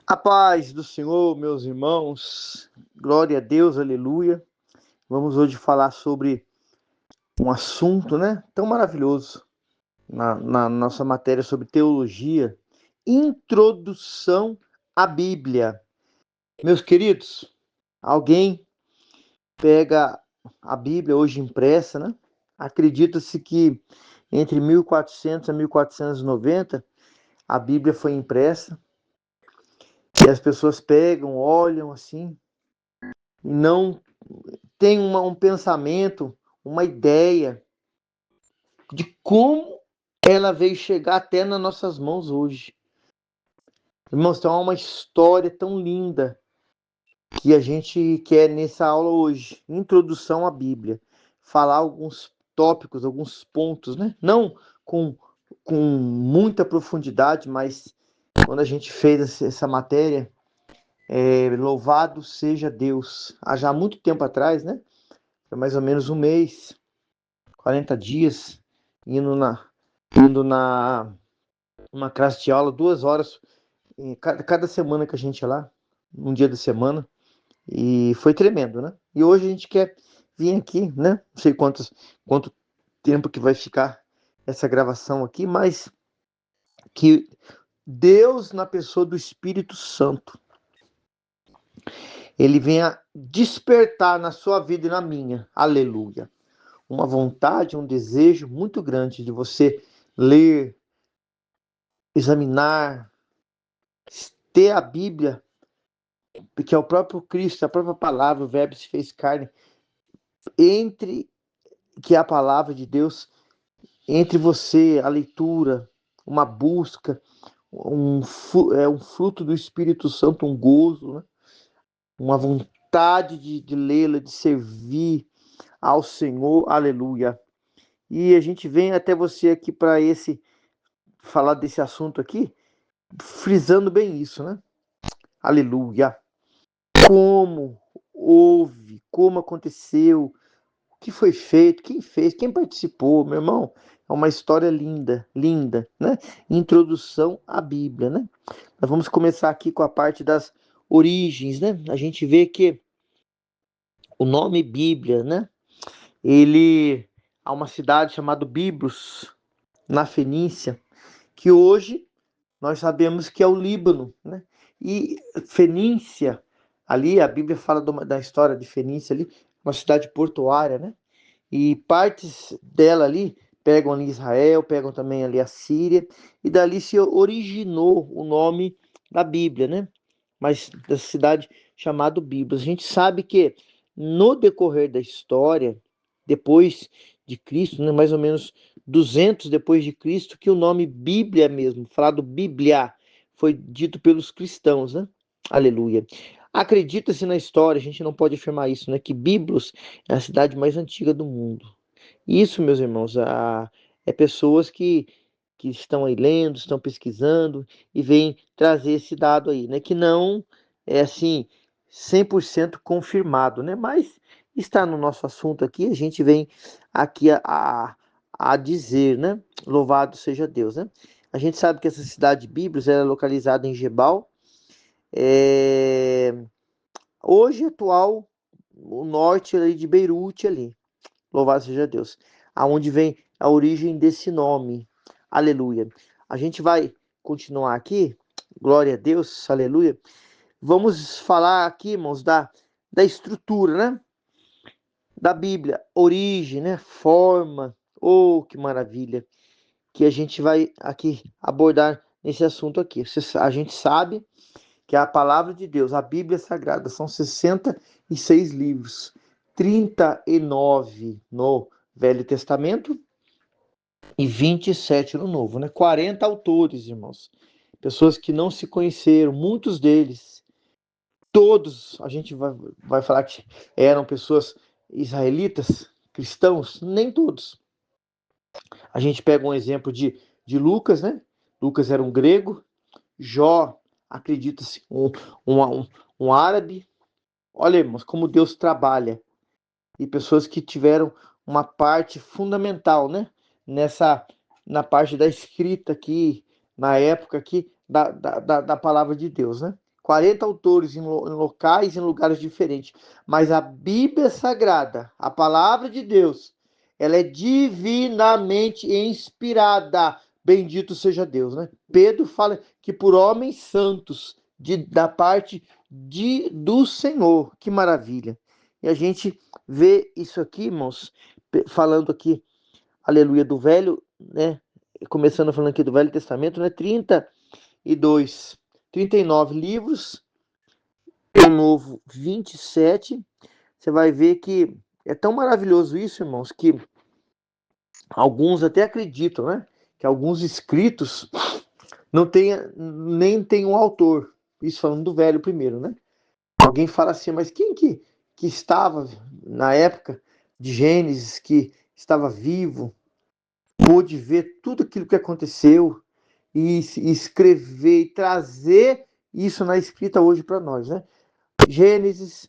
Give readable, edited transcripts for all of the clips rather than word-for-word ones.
A paz do Senhor, meus irmãos, glória a Deus, aleluia. Vamos hoje falar sobre um assunto, né, tão maravilhoso na nossa matéria sobre teologia, introdução à Bíblia. Meus queridos, alguém pega a Bíblia hoje impressa, né? Acredita-se que entre 1400 a 1490 a Bíblia foi impressa e as pessoas pegam, olham assim, e não tem um pensamento, uma ideia de como ela veio chegar até nas nossas mãos hoje. Irmãos, tem uma história tão linda que a gente quer nessa aula hoje. Introdução à Bíblia. Falar alguns tópicos, alguns pontos, né? Não com muita profundidade, mas quando a gente fez essa matéria, louvado seja Deus. Há já muito tempo atrás, né? Foi mais ou menos um mês, 40 dias, indo na uma classe de aula, 2 horas, cada semana que a gente ia lá, um dia da semana, e foi tremendo, né? E hoje a gente quer vir aqui, né? Não sei quanto tempo que vai ficar essa gravação aqui, mas que Deus, na pessoa do Espírito Santo, ele venha despertar na sua vida e na minha, aleluia, uma vontade, um desejo muito grande de você ler, examinar, ter a Bíblia, que é o próprio Cristo, a própria palavra, o Verbo se fez carne, entre que é a palavra de Deus, entre você, a leitura, uma busca, um fruto do Espírito Santo, um gozo, né? Uma vontade de lê-la, de servir ao Senhor, aleluia. E a gente vem até você aqui para falar desse assunto aqui, frisando bem isso, né? Aleluia. Como houve, como aconteceu, o que foi feito, quem fez, quem participou, meu irmão. É uma história linda, linda, né? Introdução à Bíblia, né? Nós vamos começar aqui com a parte das origens, né? A gente vê que o nome Bíblia, né? Ele há uma cidade chamada Biblos, na Fenícia, que hoje nós sabemos que é o Líbano, né? E Fenícia, ali a Bíblia fala da história de Fenícia ali, uma cidade portuária, né? E partes dela ali pegam ali Israel, pegam também ali a Síria, e dali se originou o nome da Bíblia, né? Mas da cidade chamada Bíblia. A gente sabe que no decorrer da história, depois de Cristo, né, mais ou menos 200 depois de Cristo, que o nome Bíblia mesmo, falado Bíblia, foi dito pelos cristãos, né? Aleluia. Acredita-se na história, a gente não pode afirmar isso, né? Que Biblos é a cidade mais antiga do mundo. Isso, meus irmãos, é pessoas que estão aí lendo, estão pesquisando e vêm trazer esse dado aí, né? Que não é assim 100% confirmado, né? Mas está no nosso assunto aqui, a gente vem aqui a dizer, né? Louvado seja Deus, né? A gente sabe que essa cidade de Biblos é localizada em Gebal, é, hoje atual, o norte ali de Beirute ali. Louvado seja Deus. Aonde vem a origem desse nome. Aleluia. A gente vai continuar aqui. Glória a Deus. Aleluia. Vamos falar aqui, irmãos, da estrutura, né? Da Bíblia. Origem, né? Forma. Oh, que maravilha. Que a gente vai aqui abordar nesse assunto aqui. A gente sabe que é a palavra de Deus, a Bíblia Sagrada, são 66 livros, 39 no Velho Testamento e 27 no Novo, né? 40 autores, irmãos. Pessoas que não se conheceram, muitos deles, todos, a gente vai falar que eram pessoas israelitas, cristãos, nem todos. A gente pega um exemplo de Lucas, né? Lucas era um grego, Jó, acredita-se, um árabe. Olha, irmãos, como Deus trabalha. E pessoas que tiveram uma parte fundamental, né? Na parte da escrita aqui, na época aqui, da palavra de Deus, né? 40 autores em locais, em lugares diferentes. Mas a Bíblia Sagrada, a palavra de Deus, ela é divinamente inspirada. Bendito seja Deus, né? Pedro fala que por homens santos, da parte do Senhor. Que maravilha. E a gente vê isso aqui, irmãos, falando aqui, aleluia, do Velho, né? Começando falando aqui do Velho Testamento, né? 39 livros, o Novo 27. Você vai ver que é tão maravilhoso isso, irmãos, que alguns até acreditam, né? Que alguns escritos não tenha, nem tem um autor. Isso falando do Velho primeiro, né? Alguém fala assim, mas quem que estava na época de Gênesis, que estava vivo, pôde ver tudo aquilo que aconteceu e escrever e trazer isso na escrita hoje para nós, né? Gênesis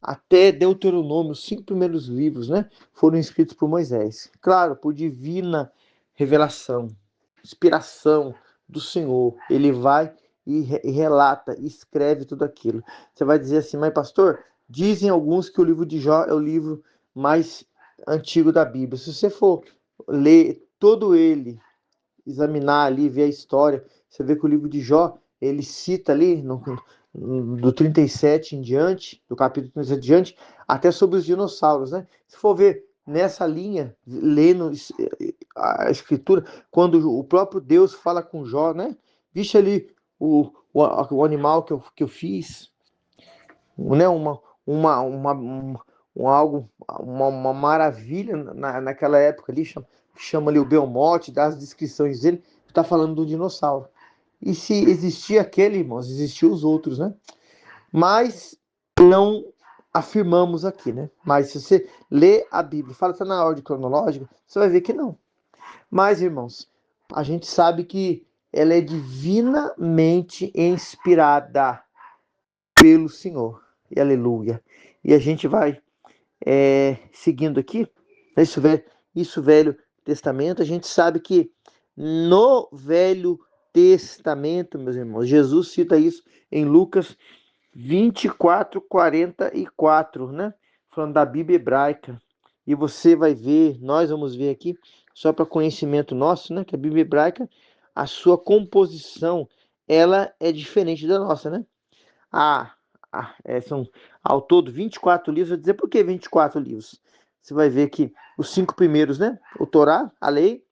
até Deuteronômio, os 5 primeiros livros, né, foram escritos por Moisés. Claro, por divina revelação, inspiração do Senhor. Ele vai e relata, e escreve tudo aquilo. Você vai dizer assim, mas pastor, dizem alguns que o livro de Jó é o livro mais antigo da Bíblia. Se você for ler todo ele, examinar ali, ver a história, você vê que o livro de Jó, ele cita ali, do 37 em diante, do capítulo 37 em diante, até sobre os dinossauros, né? Se for ver nessa linha, lendo a escritura, quando o próprio Deus fala com Jó, né? Vixe ali o animal que eu fiz, né? Algo, uma maravilha naquela época ali, chama ali o Belmote, dá as descrições dele, está falando do dinossauro. E se existia aquele, irmãos, existiam os outros, né? Mas não afirmamos aqui, né? Mas se você lê a Bíblia, fala que está na ordem cronológica, você vai ver que não. Mas, irmãos, a gente sabe que ela é divinamente inspirada pelo Senhor. E aleluia. E a gente vai seguindo aqui, isso Velho Testamento, a gente sabe que no Velho Testamento, meus irmãos, Jesus cita isso em Lucas 24:44, né? Falando da Bíblia hebraica. E você vai ver, nós vamos ver aqui, só para conhecimento nosso, né? Que a Bíblia hebraica, a sua composição, ela é diferente da nossa, né? São ao todo 24 livros. Vou dizer por que 24 livros. Você vai ver que os 5 primeiros, né? O Torá, a lei,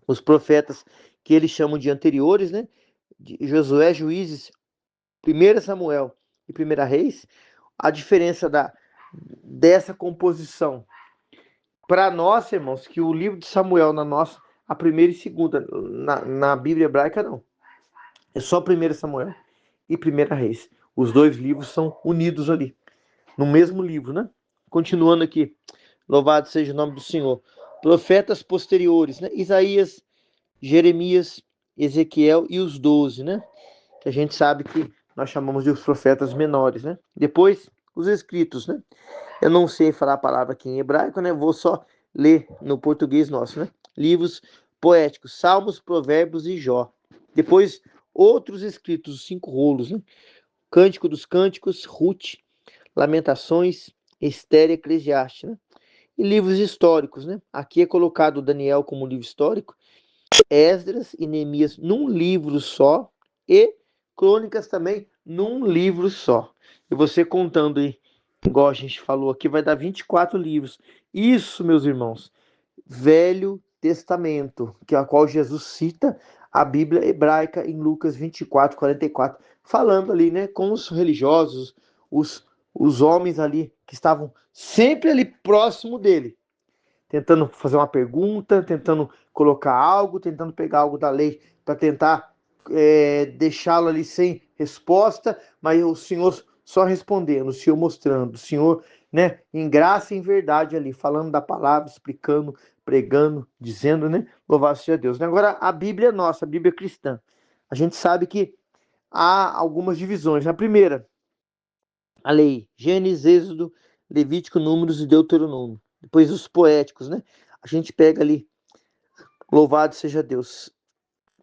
os profetas que eles chamam de anteriores, né? De Josué, Juízes, 1 Samuel e 1 Reis. A diferença dessa composição para nós, irmãos, que o livro de Samuel na nossa, a primeira e segunda, na Bíblia hebraica não. É só 1 Samuel e 1 Reis. Os dois livros são unidos ali, no mesmo livro, né? Continuando aqui, louvado seja o nome do Senhor. Profetas posteriores, né? Isaías, Jeremias, Ezequiel e os 12, né? Que a gente sabe que nós chamamos de os profetas menores, né? Depois, os escritos, né? Eu não sei falar a palavra aqui em hebraico, né? Vou só ler no português nosso, né? Livros poéticos, Salmos, Provérbios e Jó. Depois, outros escritos, os 5 rolos, né? Cântico dos Cânticos, Ruth, Lamentações, Esther e Eclesiastes, né? E livros históricos, né? Aqui é colocado Daniel como livro histórico, Esdras e Neemias num livro só e Crônicas também num livro só. E você contando aí, igual a gente falou aqui, vai dar 24 livros. Isso, meus irmãos, Velho Testamento, que é a qual Jesus cita a Bíblia hebraica em Lucas 24:44, falando ali, né, com os religiosos, os homens ali que estavam sempre ali próximo dele, tentando fazer uma pergunta, tentando colocar algo, tentando pegar algo da lei para tentar deixá-lo ali sem resposta, mas o Senhor só respondendo, o Senhor mostrando, o Senhor, né, em graça e em verdade ali, falando da palavra, explicando, pregando, dizendo, né, louvado seja Deus. Agora, a Bíblia é nossa, a Bíblia é cristã. A gente sabe que há algumas divisões. A primeira, a lei, Gênesis, Êxodo, Levítico, Números e Deuteronômio. Depois os poéticos, né? A gente pega ali, louvado seja Deus,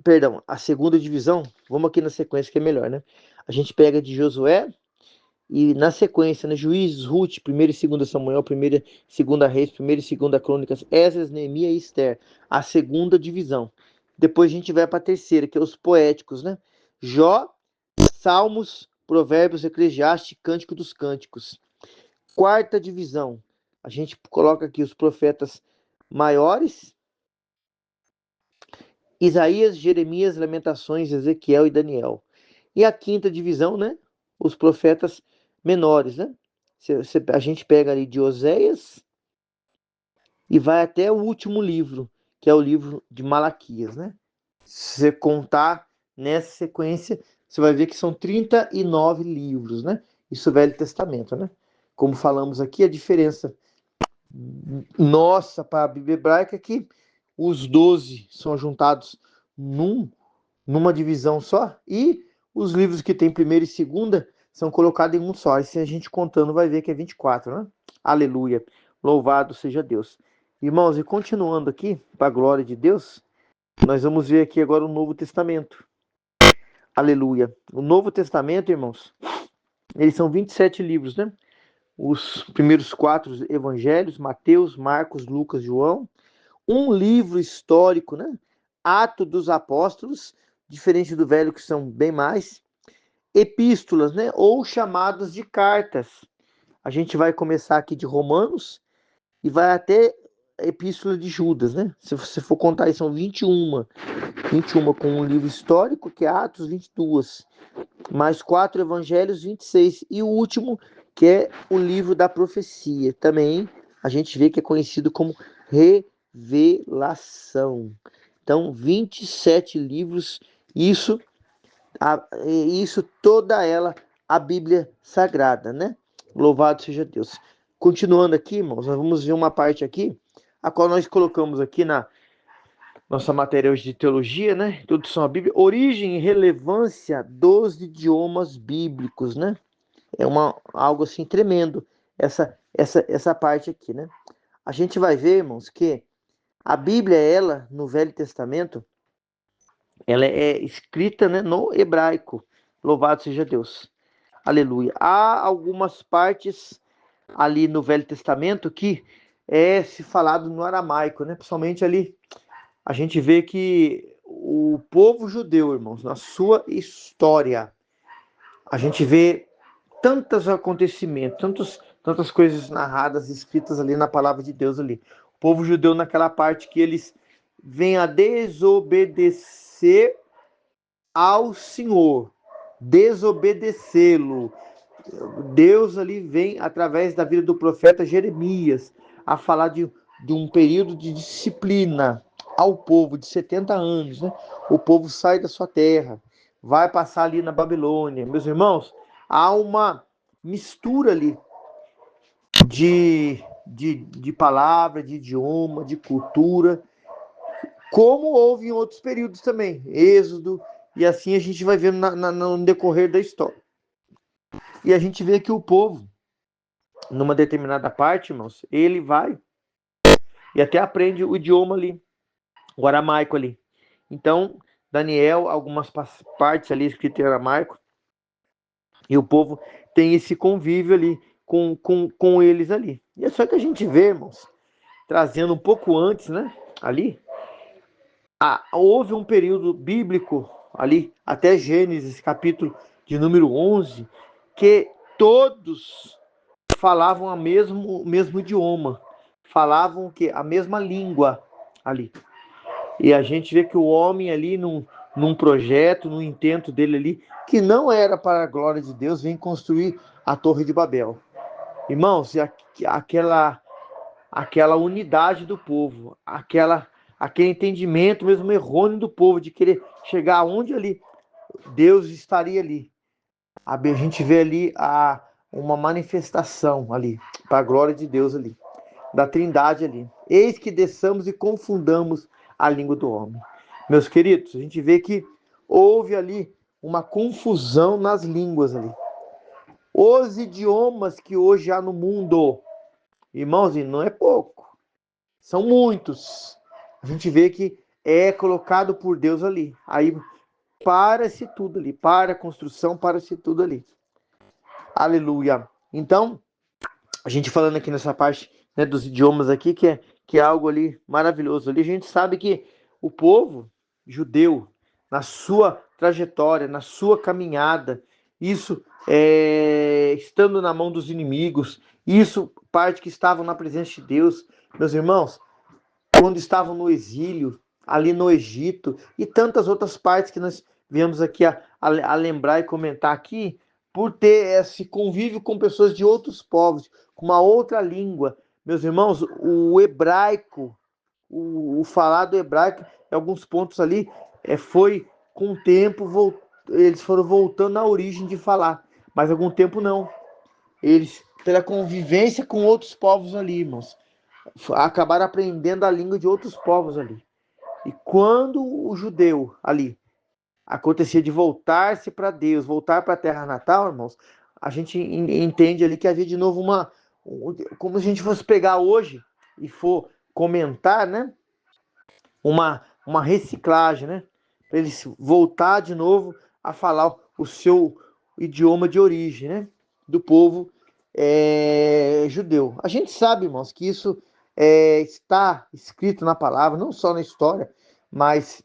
Perdão, a segunda divisão, vamos aqui na sequência que é melhor, né? A gente pega de Josué e na sequência, né? Juízes, Ruth, 1ª e 2ª Samuel, 1ª e 2ª Reis, 1ª e 2ª Crônicas, Esdras, Neemias e Esther. A segunda divisão. Depois a gente vai para a terceira, que é os poéticos, né? Jó, Salmos, Provérbios, Eclesiastes, Cântico dos Cânticos. Quarta divisão, a gente coloca aqui os profetas maiores, Isaías, Jeremias, Lamentações, Ezequiel e Daniel. E a quinta divisão, né? Os profetas menores, né? A gente pega ali de Oséias e vai até o último livro, que é o livro de Malaquias, né? Se você contar nessa sequência, você vai ver que são 39 livros, né? Isso é o Velho Testamento, né? Como falamos aqui, a diferença nossa para a Bíblia hebraica é que os 12 são juntados numa divisão só, e os livros que tem primeira e segunda são colocados em um só. E se a gente contando, vai ver que é 24, né? Aleluia. Louvado seja Deus. Irmãos, e continuando aqui, para a glória de Deus, nós vamos ver aqui agora o Novo Testamento. Aleluia. O Novo Testamento, irmãos, eles são 27 livros, né? Os primeiros 4 evangelhos, Mateus, Marcos, Lucas, João. Um livro histórico, né? Atos dos Apóstolos, diferente do Velho, que são bem mais. Epístolas, né? Ou chamadas de cartas. A gente vai começar aqui de Romanos e vai até a Epístola de Judas, né? Se você for contar aí, são 21. 21 com um livro histórico, que é Atos, 22. Mais 4 evangelhos, 26. E o último, que é o livro da profecia. Também a gente vê que é conhecido como Revelação. Então, 27 livros, isso toda ela, a Bíblia Sagrada, né? Louvado seja Deus. Continuando aqui, irmãos, nós vamos ver uma parte aqui, a qual nós colocamos aqui na nossa matéria hoje de teologia, né? Introdução à Bíblia, origem e relevância dos idiomas bíblicos, né? É algo assim tremendo, essa parte aqui, né? A gente vai ver, irmãos, que a Bíblia, ela, no Velho Testamento, ela é escrita, né, no hebraico. Louvado seja Deus. Aleluia. Há algumas partes ali no Velho Testamento que é se falado no aramaico, né? Principalmente ali a gente vê que o povo judeu, irmãos, na sua história, a gente vê tantos acontecimentos, tantas coisas narradas, escritas ali na palavra de Deus ali. O povo judeu naquela parte que eles vêm a desobedecer ao Senhor, desobedecê-lo. Deus ali vem, através da vida do profeta Jeremias, a falar de um período de disciplina ao povo de 70 anos. Né? O povo sai da sua terra, vai passar ali na Babilônia. Meus irmãos, há uma mistura ali de palavra, de idioma, de cultura, como houve em outros períodos também, Êxodo, e assim a gente vai vendo no decorrer da história. E a gente vê que o povo, numa determinada parte, irmãos, ele vai e até aprende o idioma ali, o aramaico ali. Então, Daniel, algumas partes ali escritas em aramaico, e o povo tem esse convívio ali com eles ali. E é só que a gente vê, irmãos, trazendo um pouco antes, né, ali, houve um período bíblico ali, até Gênesis, capítulo de número 11, que todos falavam o mesmo idioma, falavam que a mesma língua ali. E a gente vê que o homem ali, num projeto, num intento dele ali, que não era para a glória de Deus, vem construir a Torre de Babel. Irmãos, aquela unidade do povo, aquele entendimento mesmo errôneo do povo de querer chegar aonde ali Deus estaria ali. A gente vê ali uma manifestação ali, para a glória de Deus ali, da Trindade ali. Eis que desçamos e confundamos a língua do homem. Meus queridos, a gente vê que houve ali uma confusão nas línguas ali. Os idiomas que hoje há no mundo, irmãos, e não é pouco, são muitos. A gente vê que é colocado por Deus ali. Aí para-se tudo ali, para a construção, para-se tudo ali. Aleluia. Então, a gente falando aqui nessa parte, né, dos idiomas aqui, que é algo ali maravilhoso. Ali a gente sabe que o povo judeu, na sua trajetória, na sua caminhada, isso estando na mão dos inimigos, isso parte que estavam na presença de Deus, meus irmãos, quando estavam no exílio, ali no Egito, e tantas outras partes que nós viemos aqui a lembrar e comentar aqui, por ter esse convívio com pessoas de outros povos, com uma outra língua. Meus irmãos, o hebraico, o falado hebraico, em alguns pontos ali, foi com o tempo, eles foram voltando à origem de falar, mas algum tempo não. Eles, pela convivência com outros povos ali, irmãos, acabaram aprendendo a língua de outros povos ali. E quando o judeu ali acontecia de voltar-se para Deus, voltar para a terra natal, irmãos, a gente entende ali que havia de novo como se a gente fosse pegar hoje e for comentar, né? Uma reciclagem, né? Para eles voltar de novo a falar o seu idioma de origem, né? Do povo judeu. A gente sabe, irmãos, que isso está escrito na palavra, não só na história, mas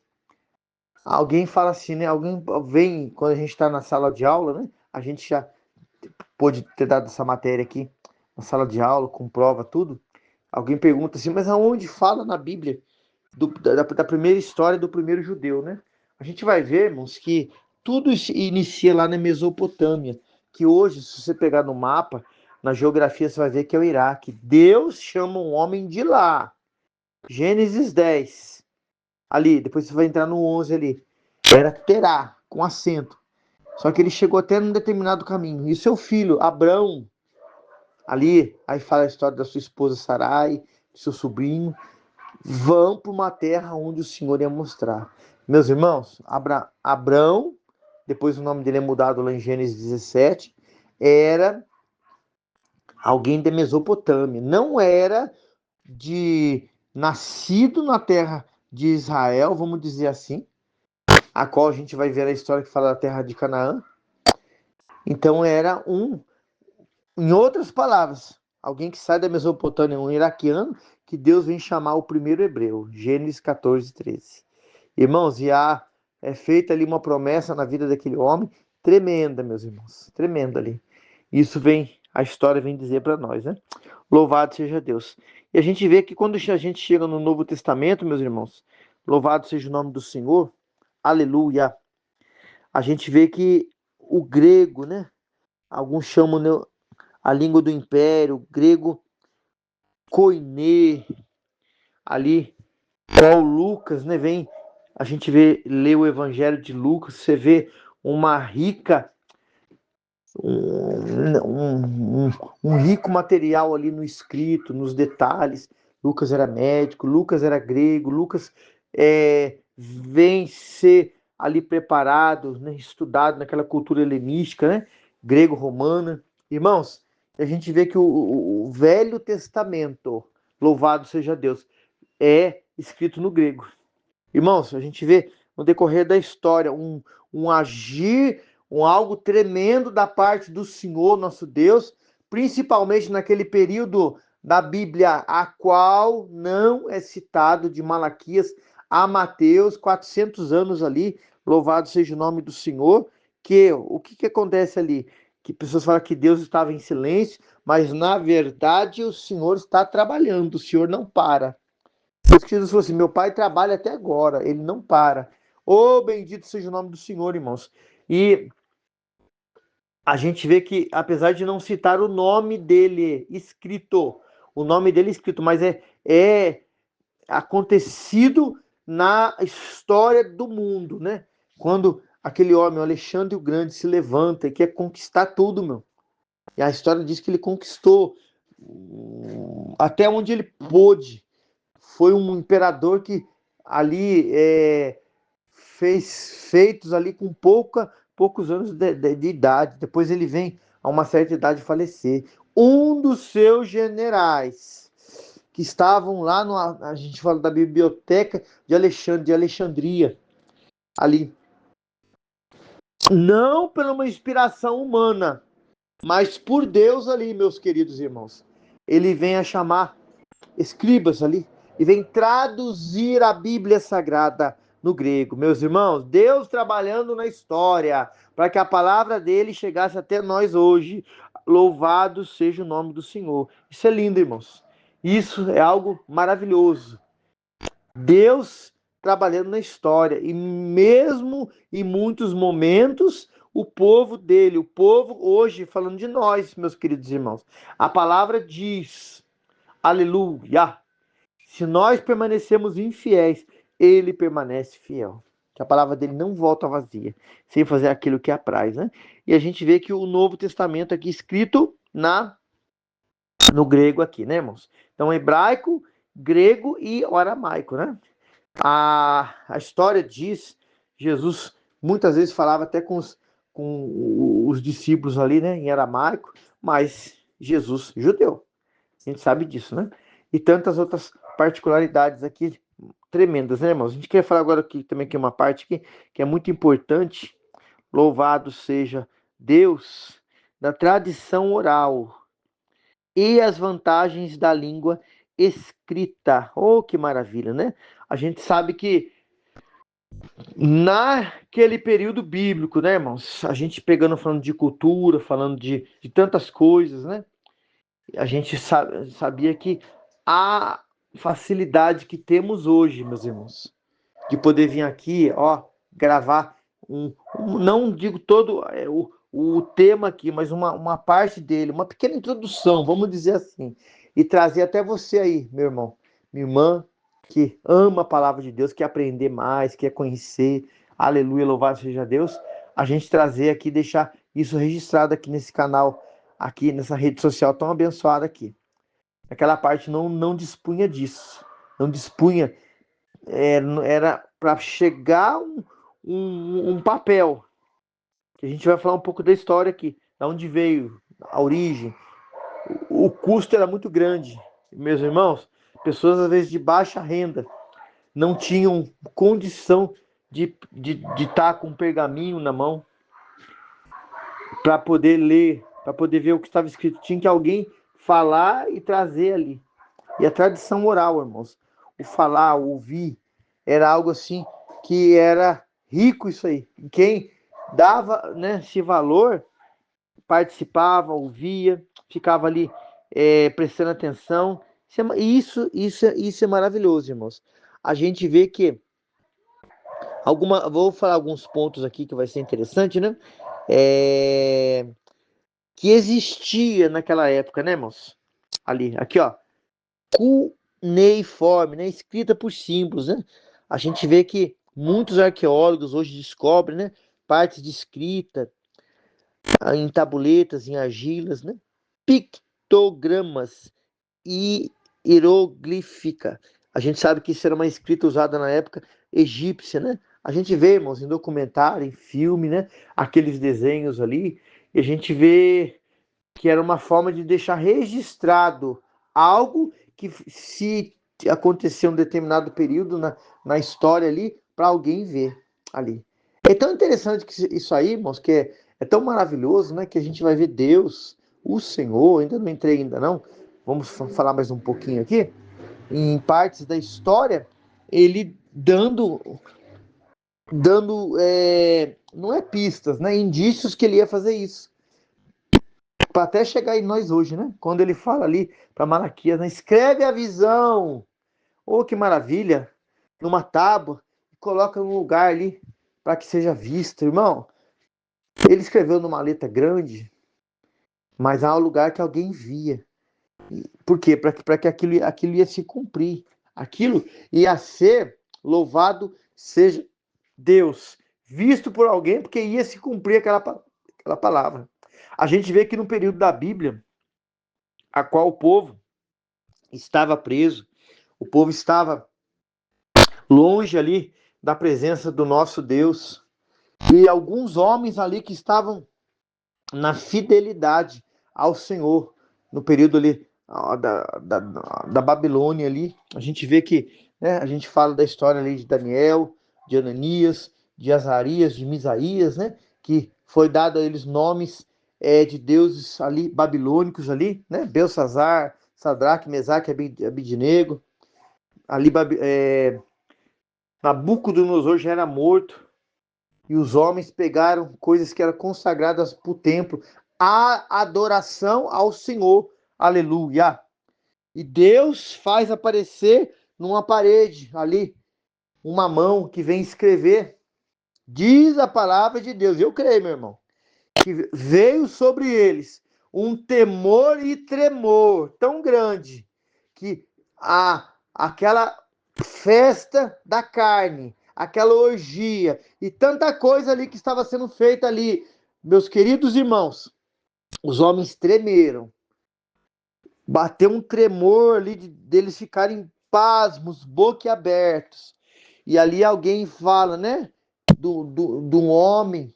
alguém fala assim, né? Alguém vem, quando a gente está na sala de aula, né? A gente já pôde ter dado essa matéria aqui na sala de aula, com prova, tudo. Alguém pergunta assim, mas aonde fala na Bíblia da primeira história do primeiro judeu, né? A gente vai ver, irmãos, que tudo inicia lá na Mesopotâmia, que hoje, se você pegar no mapa, na geografia, você vai ver que é o Iraque. Deus chama um homem de lá. Gênesis 10. Ali, depois você vai entrar no 11 ali. Era Terá, com acento. Só que ele chegou até num determinado caminho. E seu filho, Abrão, ali, aí fala a história da sua esposa Sarai, seu sobrinho, vão para uma terra onde o Senhor ia mostrar. Meus irmãos, Abrão, depois o nome dele é mudado lá em Gênesis 17, era alguém da Mesopotâmia. Não era nascido na terra de Israel, vamos dizer assim, a qual a gente vai ver a história que fala da terra de Canaã. Então era em outras palavras, alguém que sai da Mesopotâmia, um iraquiano, que Deus vem chamar o primeiro hebreu. Gênesis 14, 13. Irmãos, é feita ali uma promessa na vida daquele homem tremenda, meus irmãos, tremenda ali. Isso a história vem dizer para nós, né? Louvado seja Deus. E a gente vê que quando a gente chega no Novo Testamento, meus irmãos, louvado seja o nome do Senhor, aleluia. A gente vê que o grego, né? Alguns chamam a língua do império, grego koiné, ali, qual Lucas, né? A gente lê o Evangelho de Lucas, você vê uma rica, um rico material ali no escrito, nos detalhes. Lucas era médico, Lucas era grego, Lucas vem ser ali preparado, né, estudado naquela cultura helenística, né, grego-romana. Irmãos, a gente vê que o Velho Testamento, louvado seja Deus, é escrito no grego. Irmãos, a gente vê no decorrer da história um agir, algo tremendo da parte do Senhor, nosso Deus, principalmente naquele período da Bíblia, a qual não é citado de Malaquias a Mateus, 400 anos ali, louvado seja o nome do Senhor, que o que acontece ali? Que pessoas falam que Deus estava em silêncio, mas na verdade o Senhor está trabalhando, o Senhor não para. Por isso que Jesus falou assim: meu pai trabalha até agora, ele não para. Oh, bendito seja o nome do Senhor, irmãos. E a gente vê que, apesar de não citar o nome dele escrito, mas é acontecido na história do mundo, né? Quando aquele homem, o Alexandre o Grande, se levanta e quer conquistar tudo, meu. E a história diz que ele conquistou até onde ele pôde. Foi um imperador que ali fez feitos ali com poucos anos de idade. Depois ele vem a uma certa idade falecer. Um dos seus generais, que estavam lá, a gente fala da biblioteca de Alexandria, ali. Não por uma inspiração humana, mas por Deus ali, meus queridos irmãos. Ele vem a chamar escribas ali e vem traduzir a Bíblia Sagrada no grego. Meus irmãos, Deus trabalhando na história para que a palavra dele chegasse até nós hoje. Louvado seja o nome do Senhor. Isso é lindo, irmãos. Isso é algo maravilhoso. Deus trabalhando na história e mesmo em muitos momentos o povo dele, o povo hoje falando de nós, meus queridos irmãos. A palavra diz: aleluia. Se nós permanecemos infiéis, ele permanece fiel. Que a palavra dele não volta vazia, sem fazer aquilo que apraz, né? E a gente vê que o Novo Testamento aqui escrito no grego aqui, né, irmãos? Então, hebraico, grego e aramaico, né? A história diz, Jesus muitas vezes falava até com os discípulos ali, né, em aramaico, mas Jesus judeu. A gente sabe disso, né? E tantas outras particularidades aqui tremendas, né, irmãos? A gente quer falar agora aqui também que uma parte aqui, que é muito importante. Louvado seja Deus da tradição oral e as vantagens da língua escrita. Oh, que maravilha, né? A gente sabe que naquele período bíblico, né, irmãos? A gente pegando, falando de cultura, falando de tantas coisas, né? A gente sabia que a facilidade que temos hoje, meus irmãos, de poder vir aqui, ó, gravar não digo todo o tema aqui, mas uma parte dele, uma pequena introdução, vamos dizer assim, e trazer até você aí, meu irmão, minha irmã, que ama a palavra de Deus, quer aprender mais, quer conhecer, aleluia, louvado seja Deus, a gente trazer aqui, deixar isso registrado aqui nesse canal, aqui nessa rede social tão abençoada aqui. Aquela parte não dispunha disso, não dispunha, era para chegar um papel, que a gente vai falar um pouco da história aqui, da onde veio, a origem. O custo era muito grande, meus irmãos. Pessoas, às vezes, de baixa renda, não tinham condição de estar com um pergaminho na mão para poder ler, para poder ver o que estava escrito. Tinha que alguém falar e trazer ali. E a tradição oral, irmãos, o falar, o ouvir, era algo assim que era rico isso aí. Quem dava, né, esse valor, participava, ouvia, ficava ali prestando atenção. Isso é maravilhoso, irmãos. A gente vê que vou falar alguns pontos aqui que vai ser interessante, né? Que existia naquela época, né, irmãos? Ali, aqui, ó, cuneiforme, né? Escrita por símbolos, né? A gente vê que muitos arqueólogos hoje descobrem, né, partes de escrita em tabuletas, em argilas, né? Pictogramas e hieroglífica. A gente sabe que isso era uma escrita usada na época egípcia, né? A gente vê, irmãos, em documentário, em filme, né? Aqueles desenhos ali, e a gente vê que era uma forma de deixar registrado algo que se aconteceu em um determinado período na história ali, para alguém ver ali. É tão interessante que isso aí, irmãos, que é tão maravilhoso, né? Que a gente vai ver Deus, o Senhor, ainda não entrei ainda não, vamos falar mais um pouquinho aqui, em partes da história, ele dando não é pistas, né? Indícios que ele ia fazer isso. Para até chegar em nós hoje, né? Quando ele fala ali para Malaquias, né? Escreve a visão. Oh, que maravilha! Numa tábua, e coloca num lugar ali para que seja visto, irmão. Ele escreveu numa letra grande, mas há um lugar que alguém via. Por quê? Para que aquilo ia se cumprir. Aquilo ia ser, louvado seja Deus, visto por alguém, porque ia se cumprir aquela palavra. A gente vê que no período da Bíblia, a qual o povo estava preso, o povo estava longe ali da presença do nosso Deus, e alguns homens ali que estavam na fidelidade ao Senhor, no período ali da Babilônia ali. A gente vê que, né, a gente fala da história ali de Daniel, de Ananias, de Azarias, de Misaías, né, que foi dado a eles nomes de deuses ali babilônicos ali, né, Belsazar, Sadraque, Mesaque, Abidnego, ali Nabucodonosor já era morto, e os homens pegaram coisas que eram consagradas para o templo, a adoração ao Senhor, aleluia. E Deus faz aparecer numa parede ali uma mão que vem escrever. Diz a palavra de Deus, eu creio, meu irmão, que veio sobre eles um temor e tremor tão grande que aquela festa da carne, aquela orgia e tanta coisa ali que estava sendo feita ali, meus queridos irmãos, os homens tremeram. Bateu um tremor ali deles ficarem pasmos, boquiabertos. E ali alguém fala, né? Do homem,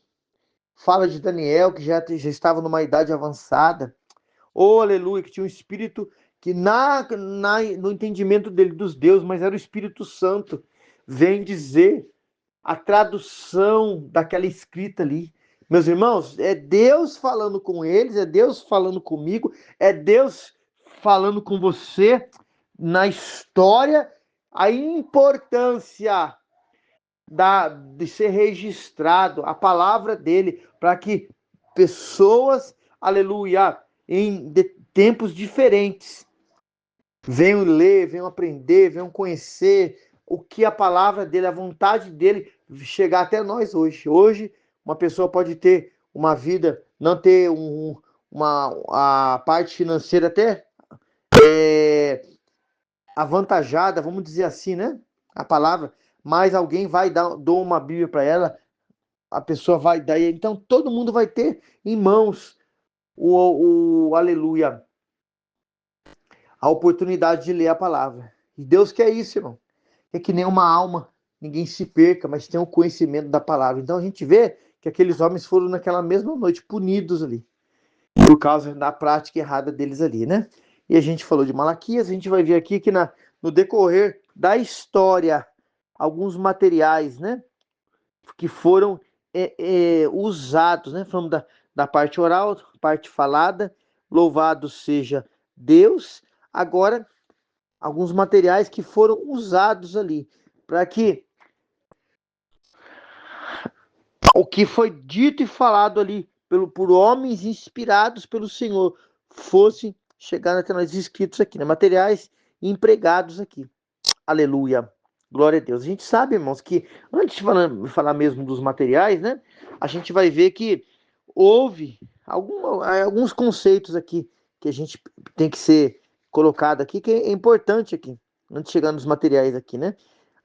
fala de Daniel, que já estava numa idade avançada. Oh, aleluia, que tinha um espírito que no entendimento dele dos deuses, mas era o Espírito Santo, vem dizer a tradução daquela escrita ali. Meus irmãos, é Deus falando com eles, é Deus falando comigo, é Deus falando com você na história, a importância de ser registrado a palavra dele, para que pessoas, aleluia, tempos diferentes, venham ler, venham aprender, venham conhecer o que a palavra dele, a vontade dele, chegar até nós hoje. Hoje, uma pessoa pode ter uma vida, não ter a parte financeira até avantajada, vamos dizer assim, né? A palavra, mas alguém vai dar uma Bíblia para ela, a pessoa vai dar, então todo mundo vai ter em mãos o aleluia, a oportunidade de ler a palavra. E Deus quer isso, irmão. É que nem uma alma, ninguém se perca, mas tem o conhecimento da palavra. Então a gente vê que aqueles homens foram naquela mesma noite punidos ali, por causa da prática errada deles ali, né? E a gente falou de Malaquias, a gente vai ver aqui que no decorrer da história, alguns materiais, né, que foram usados, né? Falamos da parte oral, parte falada, louvado seja Deus. Agora, alguns materiais que foram usados ali, para que o que foi dito e falado ali por homens inspirados pelo Senhor fosse chegar até nós escritos aqui, né? Materiais empregados aqui. Aleluia. Glória a Deus. A gente sabe, irmãos, que antes de falar mesmo dos materiais, né? A gente vai ver que houve alguns conceitos aqui que a gente tem que ser colocado aqui, que é importante aqui, antes de chegar nos materiais aqui, né?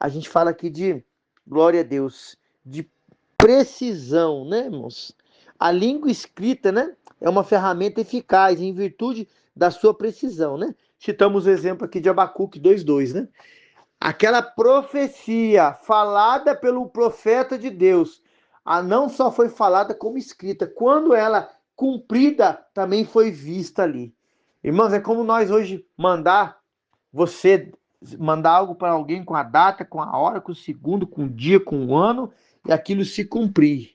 A gente fala aqui de, glória a Deus, de precisão, né, irmãos? A língua escrita, né, é uma ferramenta eficaz em virtude da sua precisão, né? Citamos o exemplo aqui de Abacuque 2:2, né? Aquela profecia falada pelo profeta de Deus, não só foi falada como escrita, quando ela cumprida também foi vista ali. Irmãos, é como nós hoje você mandar algo para alguém com a data, com a hora, com o segundo, com o dia, com o ano, e aquilo se cumprir.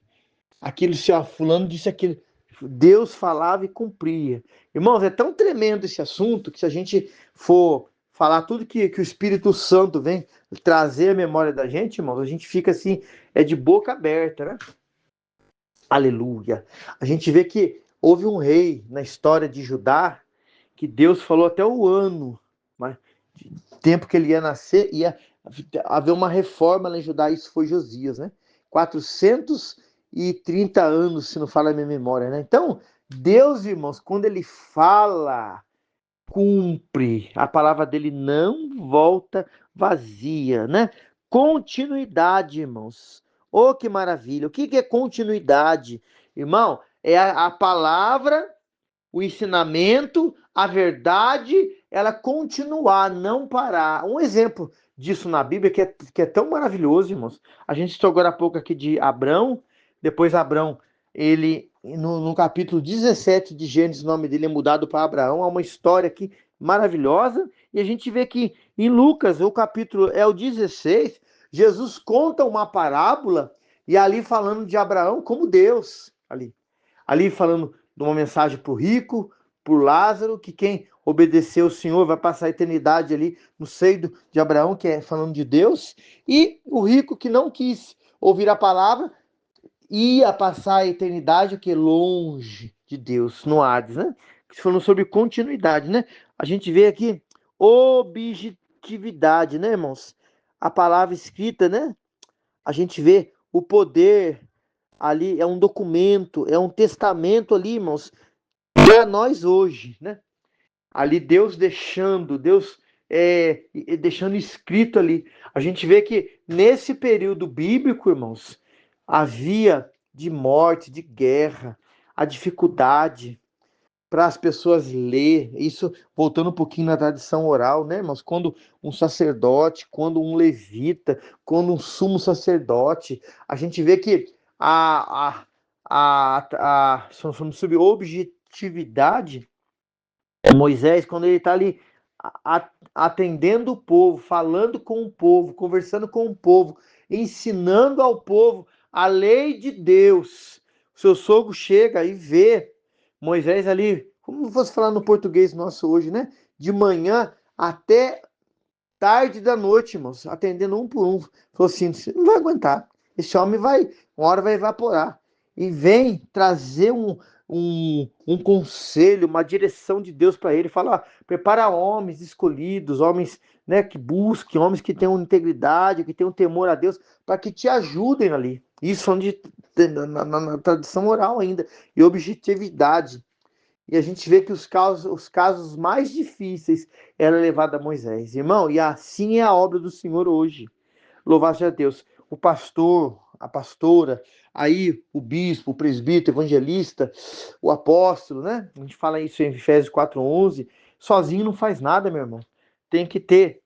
Aquilo se, fulano disse aquilo. Deus falava e cumpria. Irmãos, é tão tremendo esse assunto que se a gente for falar tudo que o Espírito Santo vem trazer a memória da gente, irmãos, a gente fica assim, de boca aberta, né? Aleluia. A gente vê que houve um rei na história de Judá que Deus falou até o ano, mas tempo que ele ia nascer, ia haver uma reforma lá em Judá, isso foi Josias, né? 430 anos, se não fala a minha memória, né? Então, Deus, irmãos, quando ele fala, cumpre. A palavra dele não volta vazia, né? Continuidade, irmãos. Oh, que maravilha. O que é continuidade? Irmão, é a palavra, o ensinamento, a verdade, ela continuar, não parar. Um exemplo disso na Bíblia que é tão maravilhoso, irmãos. A gente estou agora há pouco aqui de Abrão, depois Abrão, ele, no capítulo 17 de Gênesis, o nome dele é mudado para Abraão. Há uma história aqui maravilhosa. E a gente vê que em Lucas, o capítulo é o 16, Jesus conta uma parábola e ali falando de Abraão como Deus, ali falando de uma mensagem para o rico, para o Lázaro, que quem obedecer o Senhor vai passar a eternidade ali no seio de Abraão, que é falando de Deus, e o rico que não quis ouvir a palavra ia passar a eternidade que longe de Deus, no Hades, né? Falando sobre continuidade, né? A gente vê aqui objetividade, né, irmãos? A palavra escrita, né? A gente vê o poder ali, é um documento, é um testamento ali, irmãos, para nós hoje, né? Ali Deus deixando escrito ali. A gente vê que nesse período bíblico, irmãos, havia de morte, de guerra, a dificuldade para as pessoas ler. Isso voltando um pouquinho na tradição oral, né, irmãos? Quando um sacerdote, quando um levita, quando um sumo sacerdote, a gente vê que falando sobre objetividade, Moisés, quando ele está ali atendendo o povo, falando com o povo, conversando com o povo, ensinando ao povo a lei de Deus. O seu sogro chega e vê Moisés ali, como fosse falar no português nosso hoje, né? De manhã até tarde da noite, irmãos, atendendo um por um. Falou assim: você não vai aguentar. Esse homem vai, uma hora vai evaporar. E vem trazer um conselho, uma direção de Deus para ele. Fala: ó, prepara homens escolhidos, homens, né, que busquem, homens que tenham integridade, que tenham temor a Deus, para que te ajudem ali. Isso falando na tradição oral ainda. E objetividade. E a gente vê que os casos mais difíceis eram levados a Moisés. Irmão, e assim é a obra do Senhor hoje. Louvado seja Deus. O pastor, a pastora, aí o bispo, o presbítero, o evangelista, o apóstolo, né? A gente fala isso em Efésios 4:11. Sozinho não faz nada, meu irmão. Tem que ter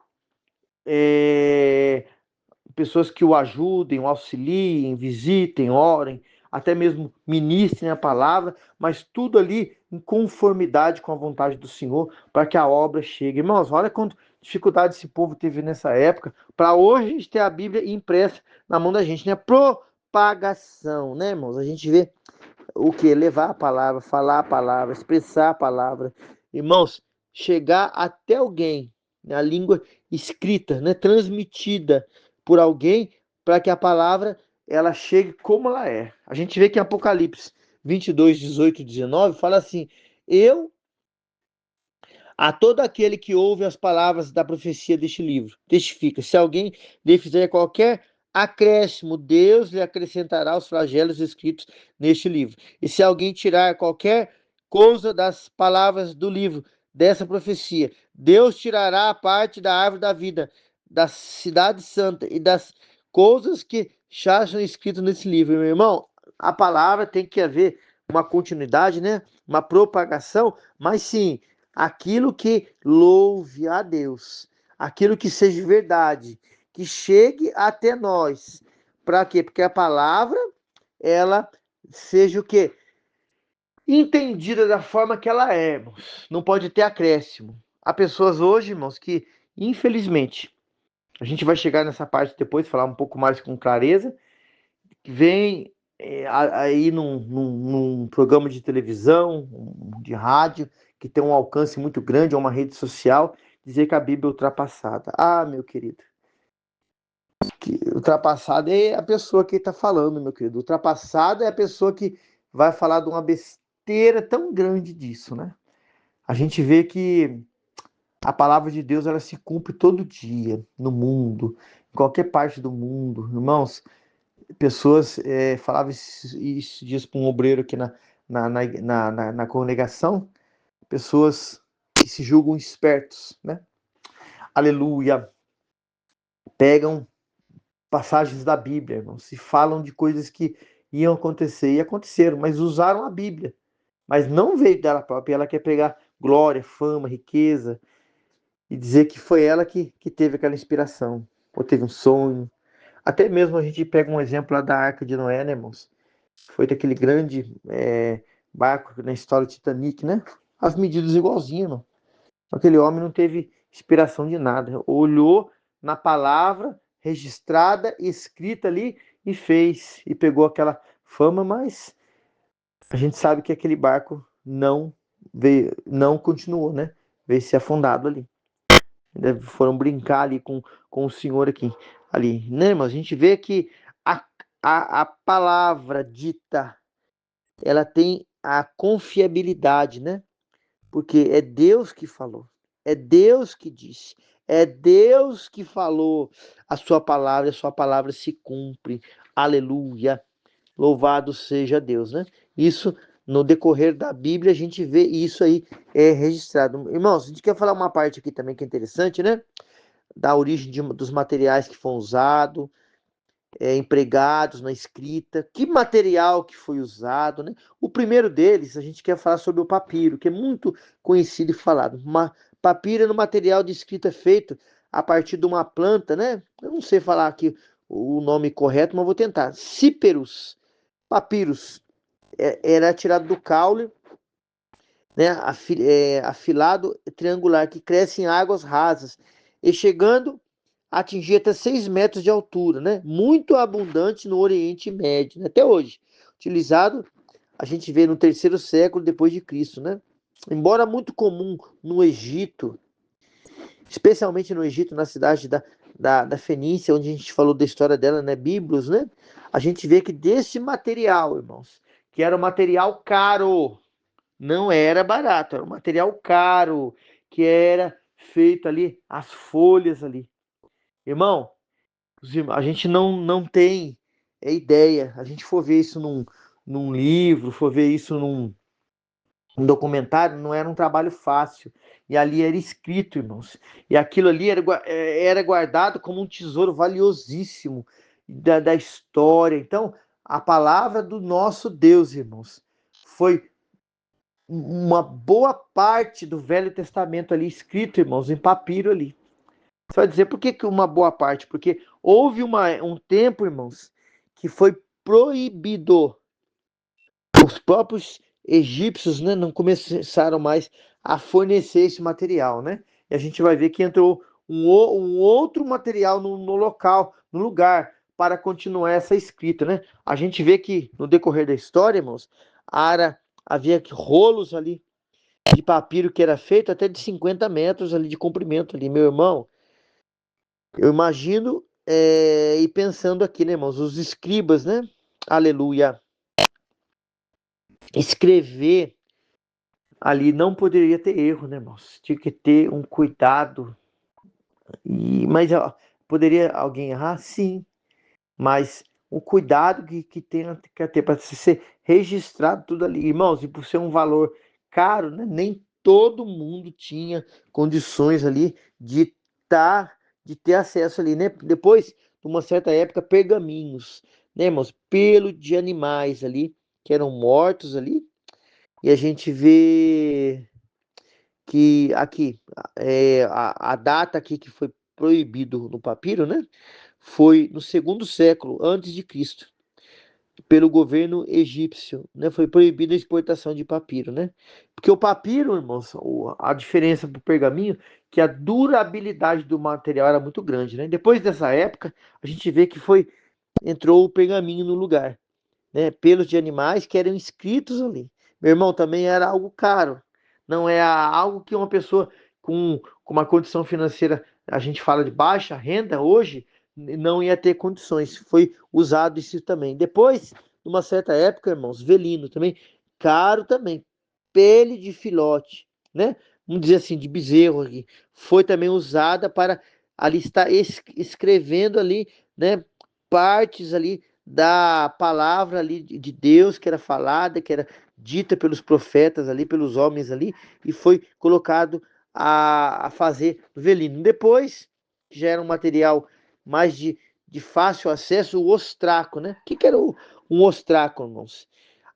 pessoas que o ajudem, o auxiliem, visitem, orem, até mesmo ministrem a palavra, mas tudo ali em conformidade com a vontade do Senhor, para que a obra chegue. Irmãos, olha quanta dificuldade esse povo teve nessa época, para hoje a gente ter a Bíblia impressa na mão da gente, né? Propagação, né, irmãos? A gente vê o que? Levar a palavra, falar a palavra, expressar a palavra. Irmãos, chegar até alguém, né, a língua escrita, né, transmitida por alguém, para que a palavra ela chegue como ela é. A gente vê que em Apocalipse 22:18-19 fala assim: eu a todo aquele que ouve as palavras da profecia deste livro, testifica: se alguém lhe fizer qualquer acréscimo, Deus lhe acrescentará os flagelos escritos neste livro. E se alguém tirar qualquer coisa das palavras do livro dessa profecia, Deus tirará a parte da árvore da vida, da cidade santa e das coisas que já são escritas nesse livro. Meu irmão, a palavra tem que haver uma continuidade, né? Uma propagação, mas sim, aquilo que louve a Deus, aquilo que seja verdade, que chegue até nós. Para quê? Porque a palavra, ela seja o quê? Entendida da forma que ela é, irmãos. Não pode ter acréscimo. Há pessoas hoje, irmãos, que, infelizmente, a gente vai chegar nessa parte depois, falar um pouco mais com clareza, que vem aí num programa de televisão, de rádio, que tem um alcance muito grande, é uma rede social, dizer que a Bíblia é ultrapassada. Ah, meu querido, que ultrapassada é a pessoa que está falando, meu querido. Ultrapassada é a pessoa que vai falar de uma besteira tão grande disso, né? A gente vê que a palavra de Deus ela se cumpre todo dia no mundo, em qualquer parte do mundo, irmãos. Pessoas falavam isso dias para um obreiro aqui na congregação, pessoas que se julgam espertos, né? Aleluia. Pegam passagens da Bíblia, irmãos, se falam de coisas que iam acontecer e aconteceram, mas usaram a Bíblia. Mas não veio dela própria, ela quer pegar glória, fama, riqueza e dizer que foi ela que teve aquela inspiração, ou teve um sonho. Até mesmo a gente pega um exemplo lá da Arca de Noé, né, irmãos? Foi daquele grande barco na história do Titanic, né? As medidas igualzinhas, não. Aquele homem não teve inspiração de nada. Olhou na palavra registrada, escrita ali e fez. E pegou aquela fama, mas a gente sabe que aquele barco não veio, não continuou, né? Veio ser afundado ali. Foram brincar ali com o senhor aqui. Ali, né, irmão? A gente vê que a, a palavra dita, ela tem a confiabilidade, né? Porque é Deus que falou, é Deus que disse, é Deus que falou a sua palavra se cumpre. Aleluia. Louvado seja Deus, né? Isso no decorrer da Bíblia a gente vê isso aí registrado. Irmãos, a gente quer falar uma parte aqui também que é interessante, né? Da origem dos materiais que foram usados, empregados na escrita, que material que foi usado, né? O primeiro deles, a gente quer falar sobre o papiro, que é muito conhecido e falado. Papiro é no material de escrita feito a partir de uma planta, né? Eu não sei falar aqui o nome correto, mas vou tentar. Cíperos, papiros, era tirado do caule, né? Afilado, triangular, que cresce em águas rasas, e chegando atingir até 6 metros de altura, né? Muito abundante no Oriente Médio, né? Até hoje. Utilizado, a gente vê no terceiro século depois de Cristo, né? Embora muito comum no Egito, especialmente no Egito, na cidade da Fenícia, onde a gente falou da história dela, né? Biblos, né? A gente vê que desse material, irmãos, que era um material caro, não era barato, era um material caro, que era feito ali, as folhas ali. Irmão, a gente não tem ideia. A gente for ver isso num livro, for ver isso num documentário, não era um trabalho fácil. E ali era escrito, irmãos. E aquilo ali era guardado como um tesouro valiosíssimo da história. Então, a palavra do nosso Deus, irmãos, foi uma boa parte do Velho Testamento ali escrito, irmãos, em papiro ali. Você vai dizer por que uma boa parte? Porque houve um tempo, irmãos, que foi proibido. Os próprios egípcios, né, não começaram mais a fornecer esse material, né? E a gente vai ver que entrou um outro material no local, no lugar, para continuar essa escrita, né? A gente vê que no decorrer da história, irmãos, havia rolos ali de papiro que era feito até de 50 metros ali de comprimento ali, meu irmão. Eu imagino, e pensando aqui, né, irmãos, os escribas, né? Aleluia. Escrever ali não poderia ter erro, né, irmãos? Tinha que ter um cuidado. Mas ó, poderia alguém errar? Sim. Mas o cuidado que tem que ter para ser registrado tudo ali. Irmãos, e por ser um valor caro, né, nem todo mundo tinha condições ali de ter acesso ali, né? Depois, de uma certa época, pergaminhos, né, irmãos? Pelo de animais ali, que eram mortos ali. E a gente vê que aqui, a data aqui que foi proibido no papiro, né? Foi no segundo século antes de Cristo, pelo governo egípcio, né? Foi proibida a exportação de papiro, né? Porque o papiro, irmãos, a diferença para o pergaminho, que a durabilidade do material era muito grande, né? Depois dessa época, a gente vê que entrou o pergaminho no lugar, né? Pelos de animais que eram inscritos ali. Meu irmão, também era algo caro. Não é algo que uma pessoa com uma condição financeira, a gente fala de baixa renda hoje, não ia ter condições. Foi usado isso também. Depois, numa certa época, irmãos, velino também, caro também. Pele de filhote, né? Vamos dizer assim, de bezerro aqui. Foi também usada para ali estar escrevendo ali, né? Partes ali da palavra ali de Deus que era falada, que era dita pelos profetas ali, pelos homens ali, e foi colocado a fazer velino. Depois, já era um material mais de fácil acesso, o ostraco, né? O que era um ostraco, irmãos?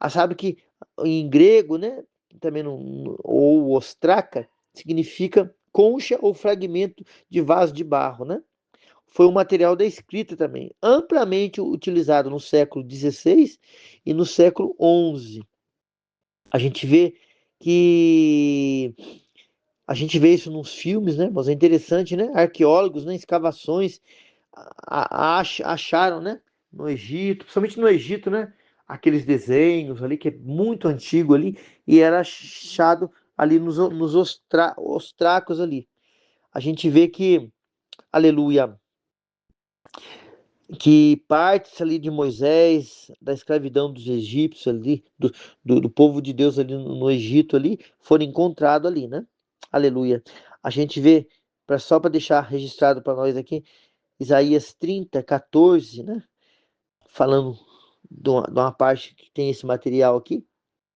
Sabe que em grego, né? Também ou ostraca significa concha ou fragmento de vaso de barro, né? Foi um material da escrita também, amplamente utilizado no século XVI e no século XI. A gente vê que A gente vê isso nos filmes, né? Mas é interessante, né? Arqueólogos, né? Escavações acharam, né? No Egito, principalmente no Egito, né? Aqueles desenhos ali que é muito antigo ali e era achado ali nos ostracos ali. A gente vê que, aleluia, que partes ali de Moisés, da escravidão dos egípcios ali, do povo de Deus ali no Egito ali, foram encontrados ali, né? Aleluia. A gente vê, só para deixar registrado para nós aqui, Isaías 30, 14, né? Falando de uma parte que tem esse material aqui,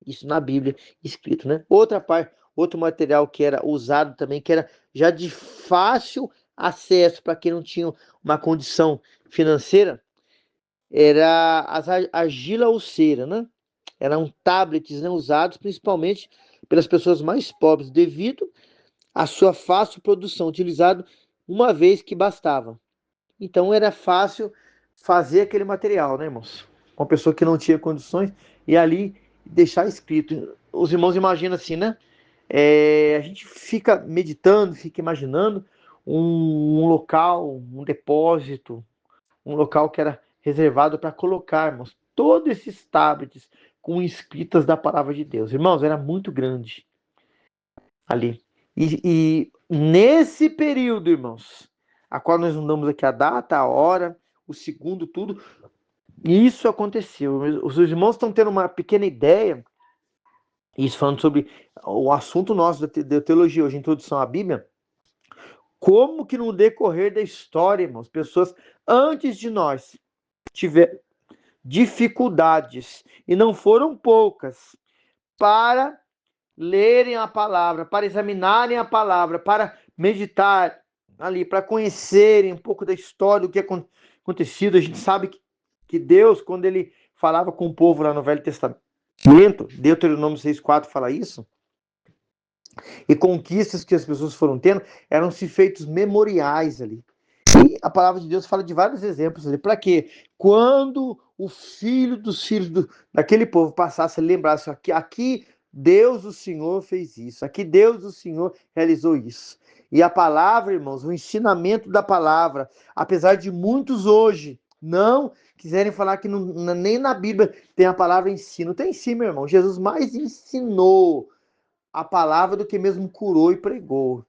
isso na Bíblia escrito, né? Outra parte, outro material que era usado também, que era já de fácil acesso para quem não tinha uma condição financeira, era as argila ou cera, né? Eram tablets, né, usados principalmente pelas pessoas mais pobres, devido à sua fácil produção, utilizado uma vez que bastava. Então era fácil fazer aquele material, né, irmãos? Uma pessoa que não tinha condições e ali deixar escrito. Os irmãos imaginam assim, né? A gente fica meditando, fica imaginando um local, um depósito, um local que era reservado para colocarmos todos esses tablets com escritas da palavra de Deus. Irmãos, era muito grande ali. E nesse período, irmãos, a qual nós não damos aqui a data, a hora, o segundo, tudo, isso aconteceu. Os irmãos estão tendo uma pequena ideia, isso falando sobre o assunto nosso da teologia hoje, introdução à Bíblia, como que no decorrer da história, irmãos, pessoas antes de nós tiveram dificuldades, e não foram poucas, para lerem a palavra, para examinarem a palavra, para meditar ali, para conhecerem um pouco da história, do que acontecido. A gente sabe que Deus, quando ele falava com o povo lá no Velho Testamento, Deuteronômio 6,4 fala isso, e conquistas que as pessoas foram tendo, eram-se feitos memoriais ali. E a palavra de Deus fala de vários exemplos ali. Para quê? Quando o filho dos filhos daquele povo passasse a lembrar, aqui Deus o Senhor fez isso, aqui Deus o Senhor realizou isso. E a palavra, irmãos, o ensinamento da palavra, apesar de muitos hoje não quiserem falar que nem na Bíblia tem a palavra ensino, tem sim, meu irmão. Jesus mais ensinou a palavra do que mesmo curou e pregou.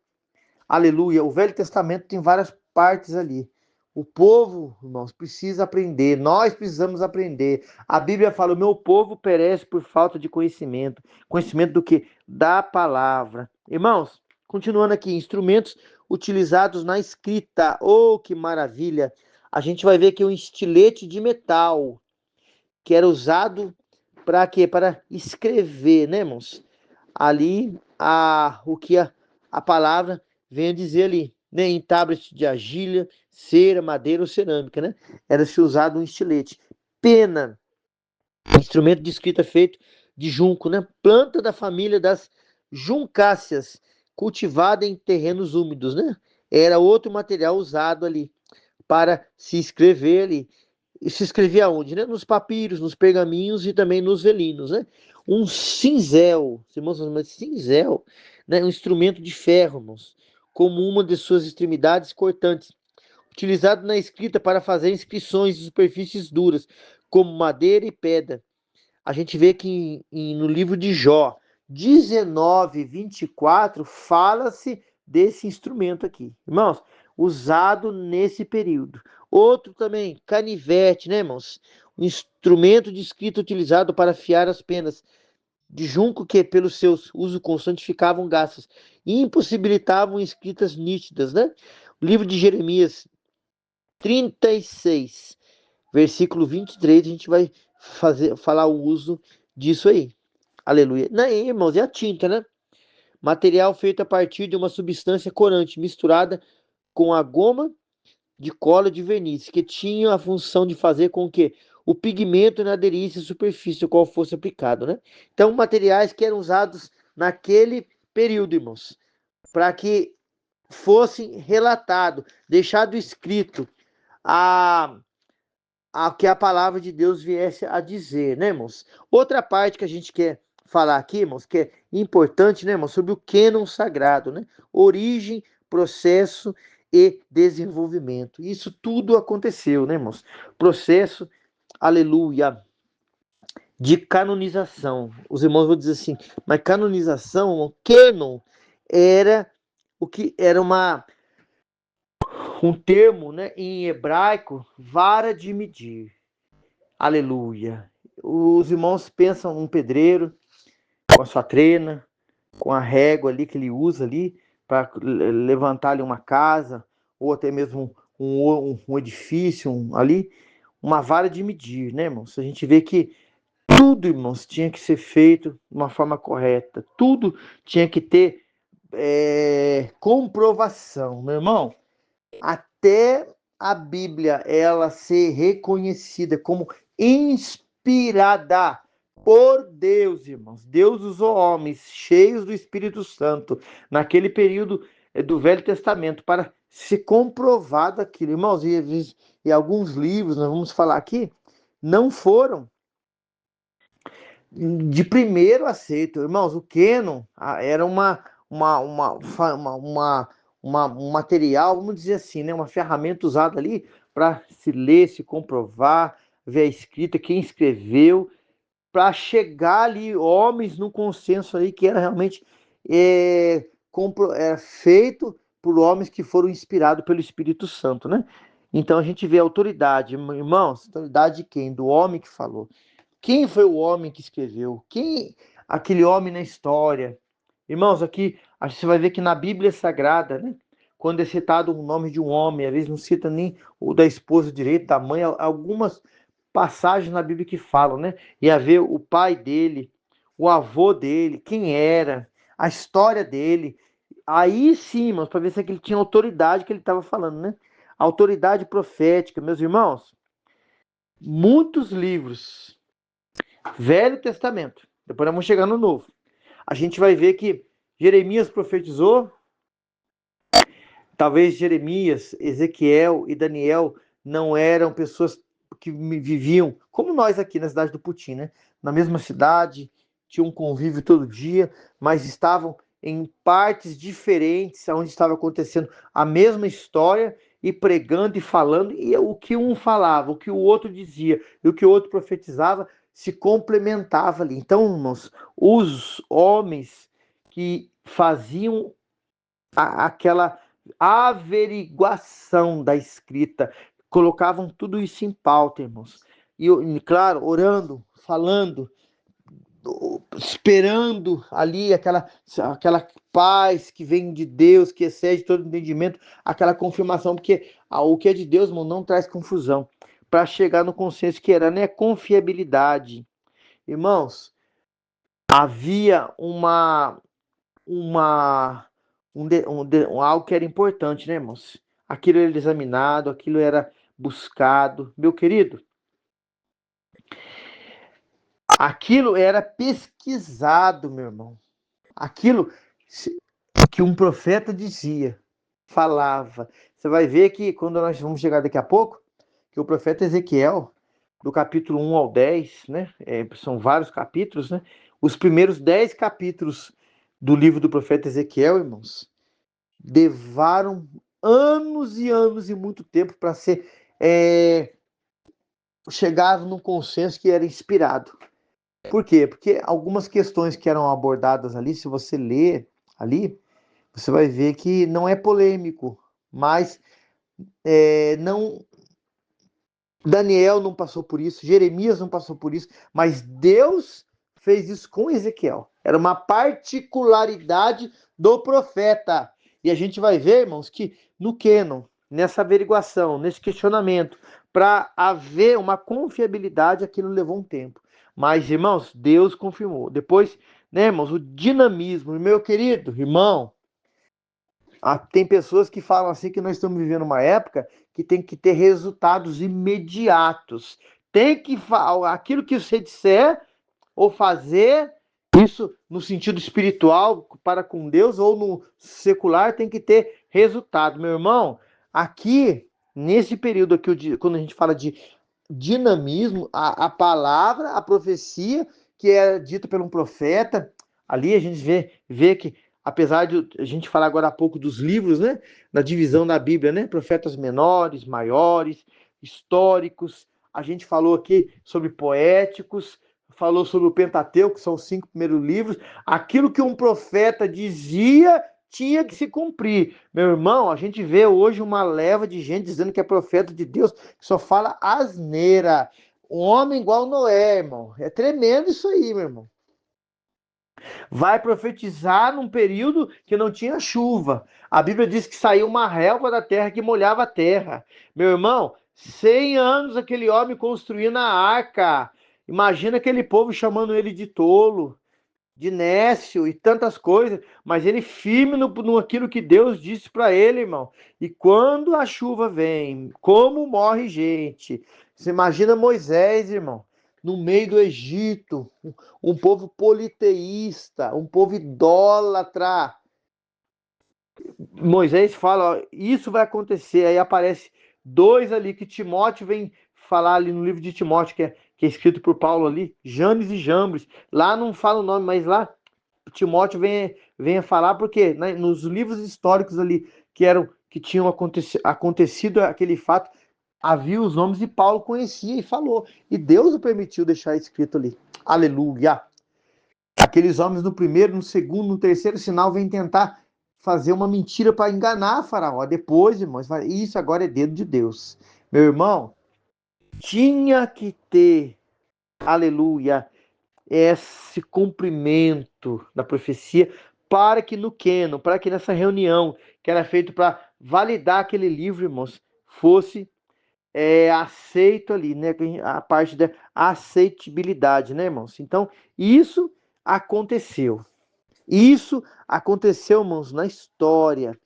Aleluia. O Velho Testamento tem várias partes ali. O povo, irmãos, precisa aprender. Nós precisamos aprender. A Bíblia fala: o meu povo perece por falta de conhecimento. Conhecimento do que? Da palavra. Irmãos, continuando aqui, instrumentos utilizados na escrita. Oh, que maravilha! A gente vai ver aqui um estilete de metal, que era usado para quê? Para escrever, né, irmãos? Ali, o que a palavra vem a dizer ali, né? Em tablet de argila, cera, madeira ou cerâmica, né? Era-se usado um estilete. Pena, instrumento de escrita feito de junco, né? Planta da família das juncáceas, cultivada em terrenos úmidos, né? Era outro material usado ali para se escrever ali. E se escrevia onde, né? Nos papiros, nos pergaminhos e também nos velinos, né? Um cinzel, irmãos, mas cinzel, né? Um instrumento de ferro, irmãos, como uma de suas extremidades cortantes, utilizado na escrita para fazer inscrições de superfícies duras, como madeira e pedra. A gente vê que no livro de Jó 19:24 fala-se desse instrumento aqui, irmãos, usado nesse período. Outro também, canivete, né, irmãos? Um instrumento de escrita utilizado para afiar as penas de junco que, pelo seu uso constante, ficavam gastas e impossibilitavam escritas nítidas, né? O livro de Jeremias 36, versículo 23, a gente vai falar o uso disso aí. Aleluia. Não, irmãos, é a tinta, né? Material feito a partir de uma substância corante misturada com a goma de cola de verniz, que tinha a função de fazer com que o pigmento não aderisse à superfície ao qual fosse aplicado, né? Então, materiais que eram usados naquele período, irmãos, para que fosse relatado, deixado escrito a que a palavra de Deus viesse a dizer, né, irmãos? Outra parte que a gente quer falar aqui, irmãos, que é importante, né, irmãos, sobre o cânon sagrado, né? Origem, processo e desenvolvimento. Isso tudo aconteceu, né, irmãos? Processo, aleluia, de canonização. Os irmãos vão dizer assim, mas canonização, o cânon, era o que era um termo, né, em hebraico, vara de medir. Aleluia. Os irmãos pensam um pedreiro com a sua trena, com a régua ali que ele usa ali para levantar ali uma casa ou até mesmo um edifício ali, uma vara de medir, né, irmãos? A gente vê que tudo, irmãos, tinha que ser feito de uma forma correta, tudo tinha que ter comprovação, meu irmão. Até a Bíblia ela ser reconhecida como inspirada por Deus, irmãos. Deus usou homens cheios do Espírito Santo naquele período do Velho Testamento para se comprovar daquilo, irmãos. E alguns livros, nós vamos falar aqui, não foram de primeiro aceito. Irmãos, o Canon era um material, vamos dizer assim, né? Uma ferramenta usada ali para se ler, se comprovar, ver a escrita, quem escreveu, para chegar ali homens no consenso aí que era realmente feito por homens que foram inspirados pelo Espírito Santo, né? Então a gente vê a autoridade, irmãos, autoridade de quem? Do homem que falou. Quem foi o homem que escreveu? Quem aquele homem na história? Irmãos, aqui você vai ver que na Bíblia Sagrada, né, quando é citado o nome de um homem, às vezes não cita nem o da esposa direito, da mãe, algumas passagens na Bíblia que falam, né? E a ver o pai dele, o avô dele, quem era, a história dele. Aí sim, irmãos, para ver se ele tinha autoridade que ele estava falando, né? Autoridade profética, meus irmãos. Muitos livros Velho Testamento. Depois nós vamos chegar no Novo. A gente vai ver que Jeremias profetizou. Talvez Jeremias, Ezequiel e Daniel não eram pessoas que viviam como nós aqui na cidade do Putim, né? Na mesma cidade, tinham um convívio todo dia, mas estavam em partes diferentes, onde estava acontecendo a mesma história e pregando e falando, e o que um falava, o que o outro dizia e o que o outro profetizava se complementava ali. Então, irmãos, os homens que faziam aquela averiguação da escrita, colocavam tudo isso em pauta, irmãos. E, claro, orando, falando, esperando ali aquela paz que vem de Deus, que excede todo entendimento, aquela confirmação, porque o que é de Deus, irmão, não traz confusão. Para chegar no consenso que era, né? Confiabilidade. Irmãos, havia algo que era importante, né, irmãos? Aquilo era examinado, aquilo era buscado. Meu querido, aquilo era pesquisado, meu irmão. Aquilo que um profeta dizia, falava. Você vai ver que quando nós vamos chegar daqui a pouco, que o profeta Ezequiel, do capítulo 1 ao 10, né? São vários capítulos, né? Os primeiros 10 capítulos do livro do profeta Ezequiel, irmãos, levaram anos e anos e muito tempo para ser chegado num consenso que era inspirado. Por quê? Porque algumas questões que eram abordadas ali, se você ler ali, você vai ver que não é polêmico, mas não Daniel não passou por isso, Jeremias não passou por isso, mas Deus fez isso com Ezequiel. Era uma particularidade do profeta. E a gente vai ver, irmãos, que no cânon, nessa averiguação, nesse questionamento, para haver uma confiabilidade, aquilo levou um tempo. Mas, irmãos, Deus confirmou. Depois, né, irmãos, o dinamismo. Meu querido irmão, tem pessoas que falam assim que nós estamos vivendo uma época que tem que ter resultados imediatos. Tem que aquilo que você disser ou fazer, isso no sentido espiritual para com Deus ou no secular, tem que ter resultado. Meu irmão, aqui, nesse período aqui, quando a gente fala de dinamismo, a palavra, a profecia que era dita por um profeta. Ali a gente vê que, apesar de a gente falar agora há pouco dos livros, né, na divisão da Bíblia, né, profetas menores, maiores, históricos, a gente falou aqui sobre poéticos, falou sobre o Pentateuco, que são os 5 primeiros livros. Aquilo que um profeta dizia tinha que se cumprir. Meu irmão, a gente vê hoje uma leva de gente dizendo que é profeta de Deus, que só fala asneira. Um homem igual Noé, irmão. É tremendo isso aí, meu irmão. Vai profetizar num período que não tinha chuva. A Bíblia diz que saiu uma relva da terra que molhava a terra. Meu irmão, 100 anos aquele homem construindo a arca. Imagina aquele povo chamando ele de tolo, de nécio e tantas coisas, mas ele firme no aquilo que Deus disse para ele, irmão. E quando a chuva vem, como morre gente. Você imagina Moisés, irmão, no meio do Egito, um povo politeísta, um povo idólatra. Moisés fala, ó, isso vai acontecer. Aí aparece dois ali que Timóteo vem falar ali no livro de Timóteo, que é escrito por Paulo ali, Janes e Jambres. Lá não fala o nome, mas lá Timóteo vem a falar, porque né, nos livros históricos ali que tinham acontecido aquele fato, havia os nomes e Paulo conhecia e falou. E Deus o permitiu deixar escrito ali. Aleluia! Aqueles homens no primeiro, no segundo, no terceiro sinal vêm tentar fazer uma mentira para enganar Faraó. Depois, irmãos, isso agora é dedo de Deus. Meu irmão, tinha que ter, aleluia, esse cumprimento da profecia para que no Quênon, para que nessa reunião que era feito para validar aquele livro, irmãos, fosse aceito ali, né? A parte da aceitibilidade, né, irmãos? Então, isso aconteceu. Isso aconteceu, irmãos, na história,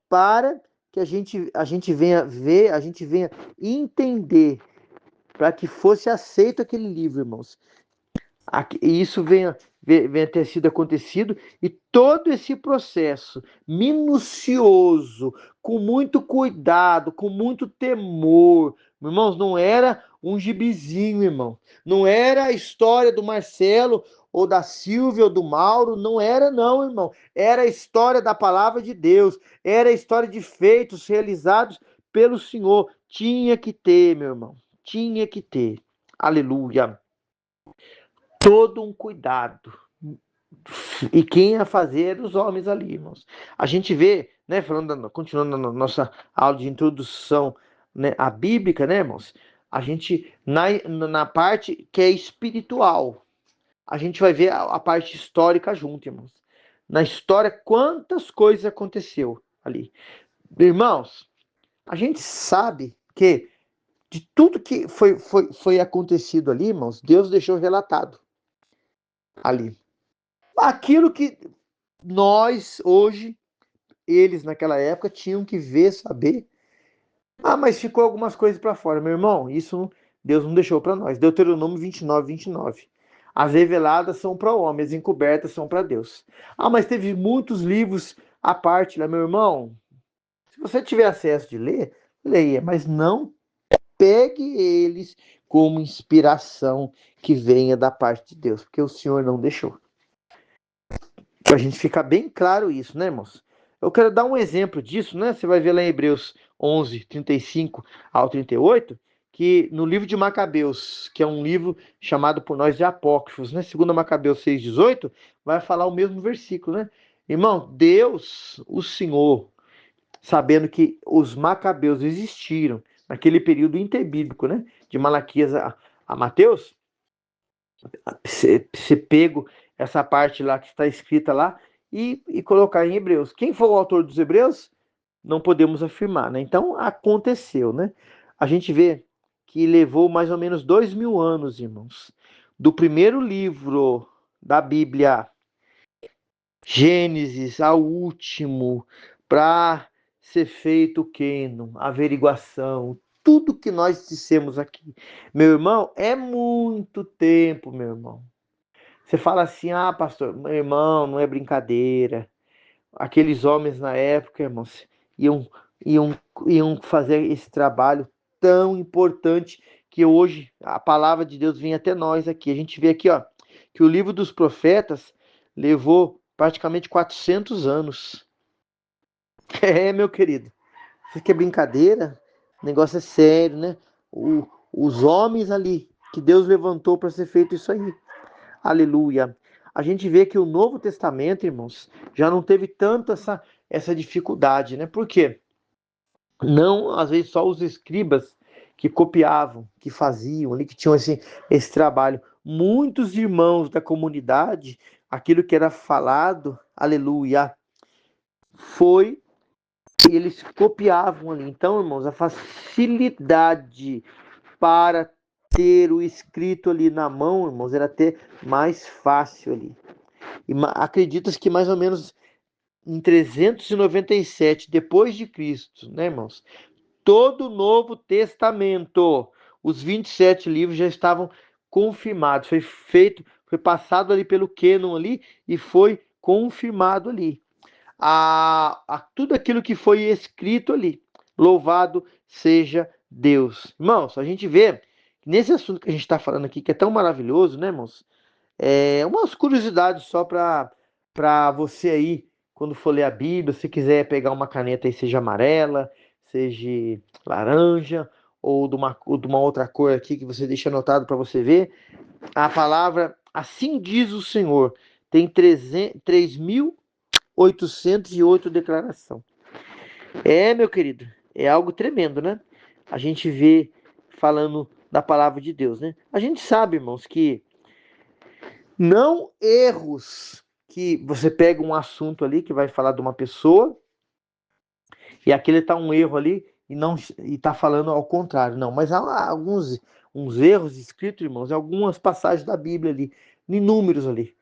para que a gente venha ver, a gente venha entender, para que fosse aceito aquele livro, irmãos. E isso venha ter sido acontecido, e todo esse processo minucioso, com muito cuidado, com muito temor, irmãos, não era um gibizinho, irmão, não era a história do Marcelo ou da Silvia ou do Mauro, não era não, irmão, era a história da palavra de Deus, era a história de feitos realizados pelo Senhor. Tinha que ter, meu irmão, tinha que ter, aleluia, todo um cuidado. E quem ia fazer eram os homens ali, irmãos. A gente vê, né, continuando na nossa aula de introdução, né, à bíblica, né, irmãos? A gente, na parte que é espiritual, a gente vai ver a parte histórica junto, irmãos. Na história, quantas coisas aconteceu ali. Irmãos, a gente sabe que de tudo que foi acontecido ali, irmãos, Deus deixou relatado ali. Aquilo que nós, hoje, eles naquela época, tinham que ver, saber. Ah, mas ficou algumas coisas para fora. Meu irmão, isso Deus não deixou para nós. Deuteronômio 29, 29. As reveladas são para o homem, as encobertas são para Deus. Ah, mas teve muitos livros à parte lá, meu irmão. Se você tiver acesso de ler, leia, mas não pegue eles como inspiração que venha da parte de Deus, porque o Senhor não deixou. Para a gente ficar bem claro isso, né, irmãos? Eu quero dar um exemplo disso, né? Você vai ver lá em Hebreus 11, 35 ao 38, que no livro de Macabeus, que é um livro chamado por nós de Apócrifos, né? Segundo Macabeus 6, 18, vai falar o mesmo versículo, né? Irmão, Deus, o Senhor, sabendo que os Macabeus existiram naquele período interbíblico, né? De Malaquias a Mateus, ser pego essa parte lá que está escrita lá e colocar em Hebreus. Quem foi o autor dos Hebreus? Não podemos afirmar, né? Então aconteceu, né? A gente vê que levou mais ou menos 2000 anos, irmãos, do primeiro livro da Bíblia, Gênesis, ao último, para ser feito o quênon, a averiguação, tudo que nós dissemos aqui. Meu irmão, é muito tempo, meu irmão. Você fala assim, ah, pastor, meu irmão, não é brincadeira. Aqueles homens na época, irmãos, iam, iam, iam fazer esse trabalho tão importante que hoje a palavra de Deus vem até nós aqui. A gente vê aqui, ó, que o livro dos profetas levou praticamente 400 anos. Meu querido, isso aqui é brincadeira? O negócio é sério, né? Os homens ali que Deus levantou para ser feito isso aí. Aleluia. A gente vê que o Novo Testamento, irmãos, já não teve tanto essa dificuldade, né? Por quê? Não, às vezes, só os escribas que copiavam, que faziam ali, que tinham esse trabalho. Muitos irmãos da comunidade, aquilo que era falado, aleluia, foi, eles copiavam ali. Então, irmãos, a facilidade para ter o escrito ali na mão, irmãos, era até mais fácil ali. E acredita-se que mais ou menos em 397 depois de Cristo, né, irmãos? Todo o Novo Testamento, os 27 livros já estavam confirmados, foi feito, foi passado ali pelo cânon ali e foi confirmado ali. Tudo aquilo que foi escrito ali. Louvado seja Deus. Irmãos, a gente vê nesse assunto que a gente está falando aqui, que é tão maravilhoso, né, irmãos? Umas curiosidades só para você aí, quando for ler a Bíblia, se quiser pegar uma caneta aí, seja amarela, seja laranja, ou de uma outra cor aqui que você deixa anotado para você ver. A palavra, assim diz o Senhor, tem 3.808 declaração. Meu querido, é algo tremendo, né? A gente vê falando da palavra de Deus, né? A gente sabe, irmãos, que não erros que você pega um assunto ali que vai falar de uma pessoa e aquele tá um erro ali e tá falando ao contrário. Não, mas há alguns uns erros escritos, irmãos, em algumas passagens da Bíblia ali, em números ali.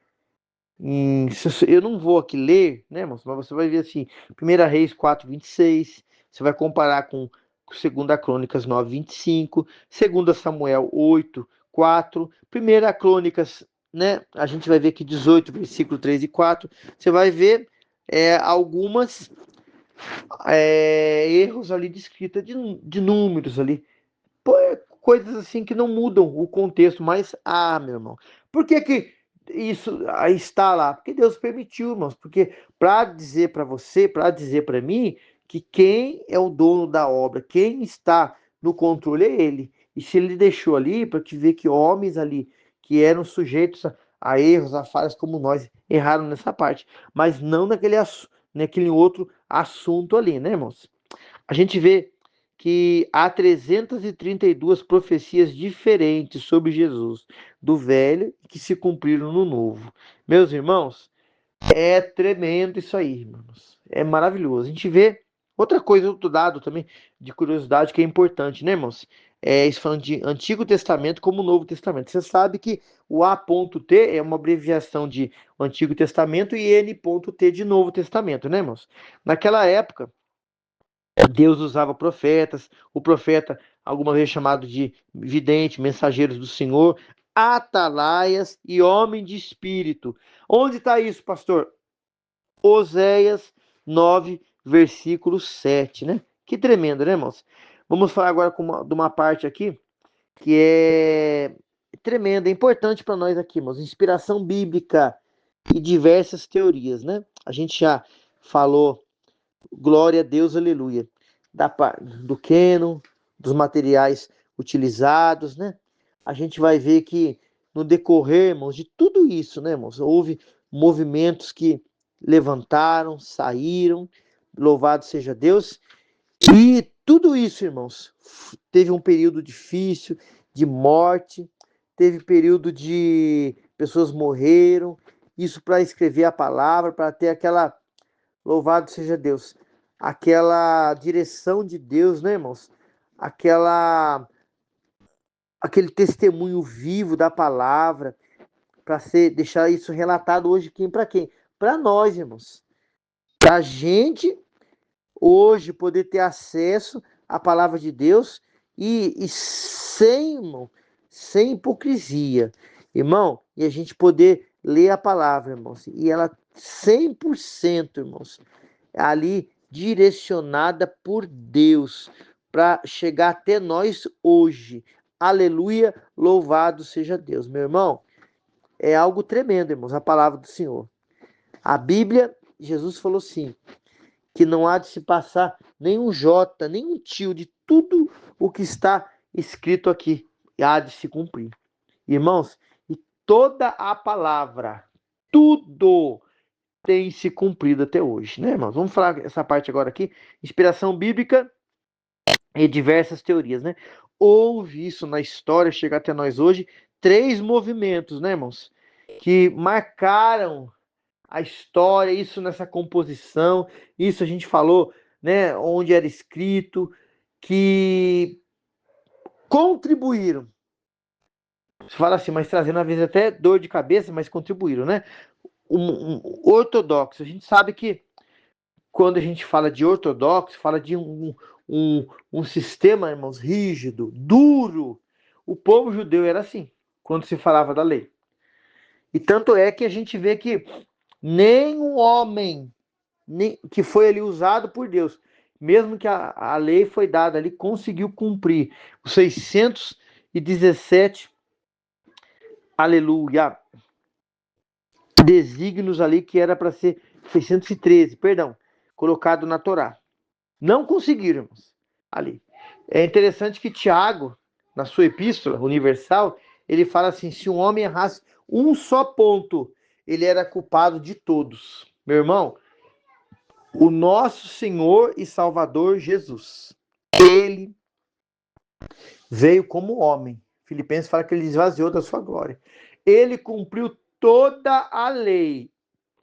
Eu não vou aqui ler, né, irmãos, mas você vai ver assim, 1 Reis 4:26, você vai comparar com 2 Crônicas 9:25, 2 Samuel 8:4, 1 Crônicas, né, a gente vai ver aqui 18, versículo 3 e 4, você vai ver algumas erros ali de escrita de números ali, coisas assim que não mudam o contexto, mas, meu irmão, por que que isso está lá? Porque Deus permitiu, irmãos, porque para dizer para você, para dizer para mim, que quem é o dono da obra, quem está no controle é Ele. E se Ele deixou ali, para te ver que homens ali, que eram sujeitos a erros, a falhas como nós, erraram nessa parte, mas não naquele outro assunto ali, né, irmãos? A gente vê que há 332 profecias diferentes sobre Jesus, do velho, que se cumpriram no novo. Meus irmãos, é tremendo isso aí, irmãos. É maravilhoso. A gente vê outra coisa, outro dado também de curiosidade que é importante, né, irmãos? Isso falando de Antigo Testamento como Novo Testamento. Você sabe que o A.T é uma abreviação de Antigo Testamento e N.T de Novo Testamento, né, irmãos? Naquela época, Deus usava profetas, o profeta, algumas vezes chamado de vidente, mensageiros do Senhor, atalaias e homem de espírito. Onde está isso, pastor? Oséias 9, versículo 7, né? Que tremendo, né, irmãos? Vamos falar agora de uma parte aqui que é tremenda, é importante para nós aqui, irmãos. Inspiração bíblica e diversas teorias, né? A gente já falou. Glória a Deus, aleluia. Do cânon, dos materiais utilizados, né? A gente vai ver que no decorrer, irmãos, de tudo isso, né, irmãos, houve movimentos que levantaram, saíram, louvado seja Deus. E tudo isso, irmãos, teve um período difícil de morte, teve período de pessoas morreram, isso para escrever a palavra, para ter aquela. Louvado seja Deus. Aquela direção de Deus, né, irmãos? Aquele testemunho vivo da palavra para deixar isso relatado hoje quem para quem? Para nós, irmãos. Para a gente hoje poder ter acesso à palavra de Deus e sem, irmão, sem hipocrisia, irmão, e a gente poder ler a palavra, irmãos, e ela 100%, irmãos, ali direcionada por Deus para chegar até nós hoje. Aleluia, louvado seja Deus. Meu irmão, é algo tremendo, irmãos, a palavra do Senhor. A Bíblia, Jesus falou assim, que não há de se passar nenhum jota, nenhum tio de tudo o que está escrito aqui, há de se cumprir. Irmãos, e toda a palavra, tudo tem se cumprido até hoje, né, irmãos? Vamos falar essa parte agora aqui, inspiração bíblica e diversas teorias, né? Houve isso na história, chegar até nós hoje, 3 movimentos, né, irmãos? Que marcaram a história, isso nessa composição, isso a gente falou, né, onde era escrito, que contribuíram. Você fala assim, mas trazendo às vezes até dor de cabeça, mas contribuíram, né? Ortodoxo, a gente sabe que quando a gente fala de ortodoxo, fala de um sistema, irmãos, rígido, duro. O povo judeu era assim, quando se falava da lei. E tanto é que a gente vê que nenhum homem que foi ali usado por Deus, mesmo que a lei foi dada ali, conseguiu cumprir os 617, aleluia, desígnios ali que era para ser 613, perdão, colocado na Torá. Não conseguiram ali. É interessante que Tiago, na sua epístola universal, ele fala assim, se um homem errasse um só ponto, ele era culpado de todos. Meu irmão, o nosso Senhor e Salvador Jesus, ele veio como homem. Filipenses fala que ele esvaziou da sua glória. Ele cumpriu toda a lei.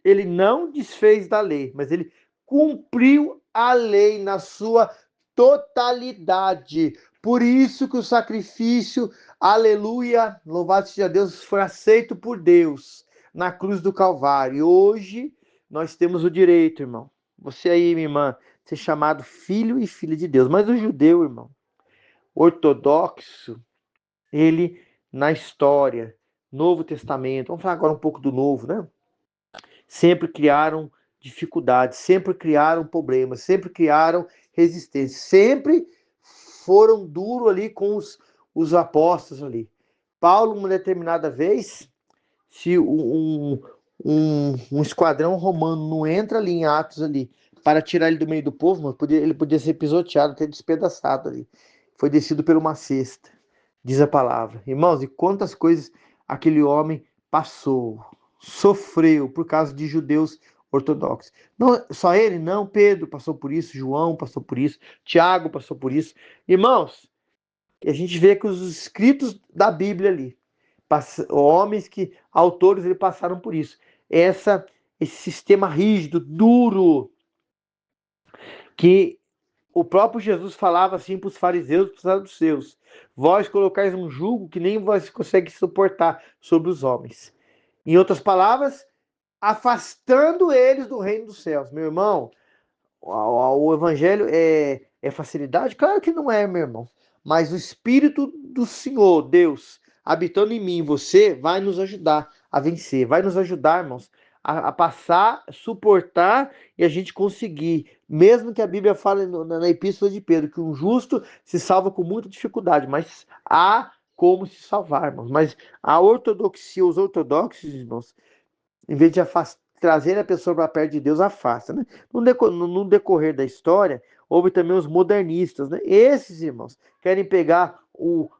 Ele não desfez da lei, mas ele cumpriu a lei na sua totalidade. Por isso que o sacrifício, aleluia, louvado seja Deus, foi aceito por Deus na cruz do Calvário. E hoje nós temos o direito, irmão. Você aí, minha irmã, ser chamado filho e filha de Deus. Mas o judeu, irmão, ortodoxo, ele na história, Novo Testamento, vamos falar agora um pouco do Novo, né? Sempre criaram dificuldades, sempre criaram problemas, sempre criaram resistência, sempre foram duros ali com os apóstolos ali. Paulo, uma determinada vez, se um esquadrão romano não entra ali em Atos ali para tirar ele do meio do povo, ele podia ser pisoteado, até despedaçado ali. Foi descido por uma cesta, diz a palavra. Irmãos, e quantas coisas aquele homem passou, sofreu por causa de judeus ortodoxos. Não, só ele, não, Pedro passou por isso, João passou por isso, Tiago passou por isso. Irmãos, a gente vê que os escritos da Bíblia ali, homens que, autores, ele passaram por isso. Esse sistema rígido, duro, que o próprio Jesus falava assim para os fariseus, para os saduceus: vós colocais um jugo que nem vós consegue suportar sobre os homens. Em outras palavras, afastando eles do reino dos céus. Meu irmão, o evangelho é facilidade? Claro que não é, meu irmão. Mas o Espírito do Senhor, Deus, habitando em mim e você, vai nos ajudar a vencer. Vai nos ajudar, irmãos, a passar, suportar e a gente conseguir. Mesmo que a Bíblia fale na Epístola de Pedro que um justo se salva com muita dificuldade, mas há como se salvar, irmãos. Mas a ortodoxia, os ortodoxos, irmãos, em vez de trazer a pessoa para perto de Deus, afasta, né? No decorrer da história, houve também os modernistas, né? Esses, irmãos, querem pegar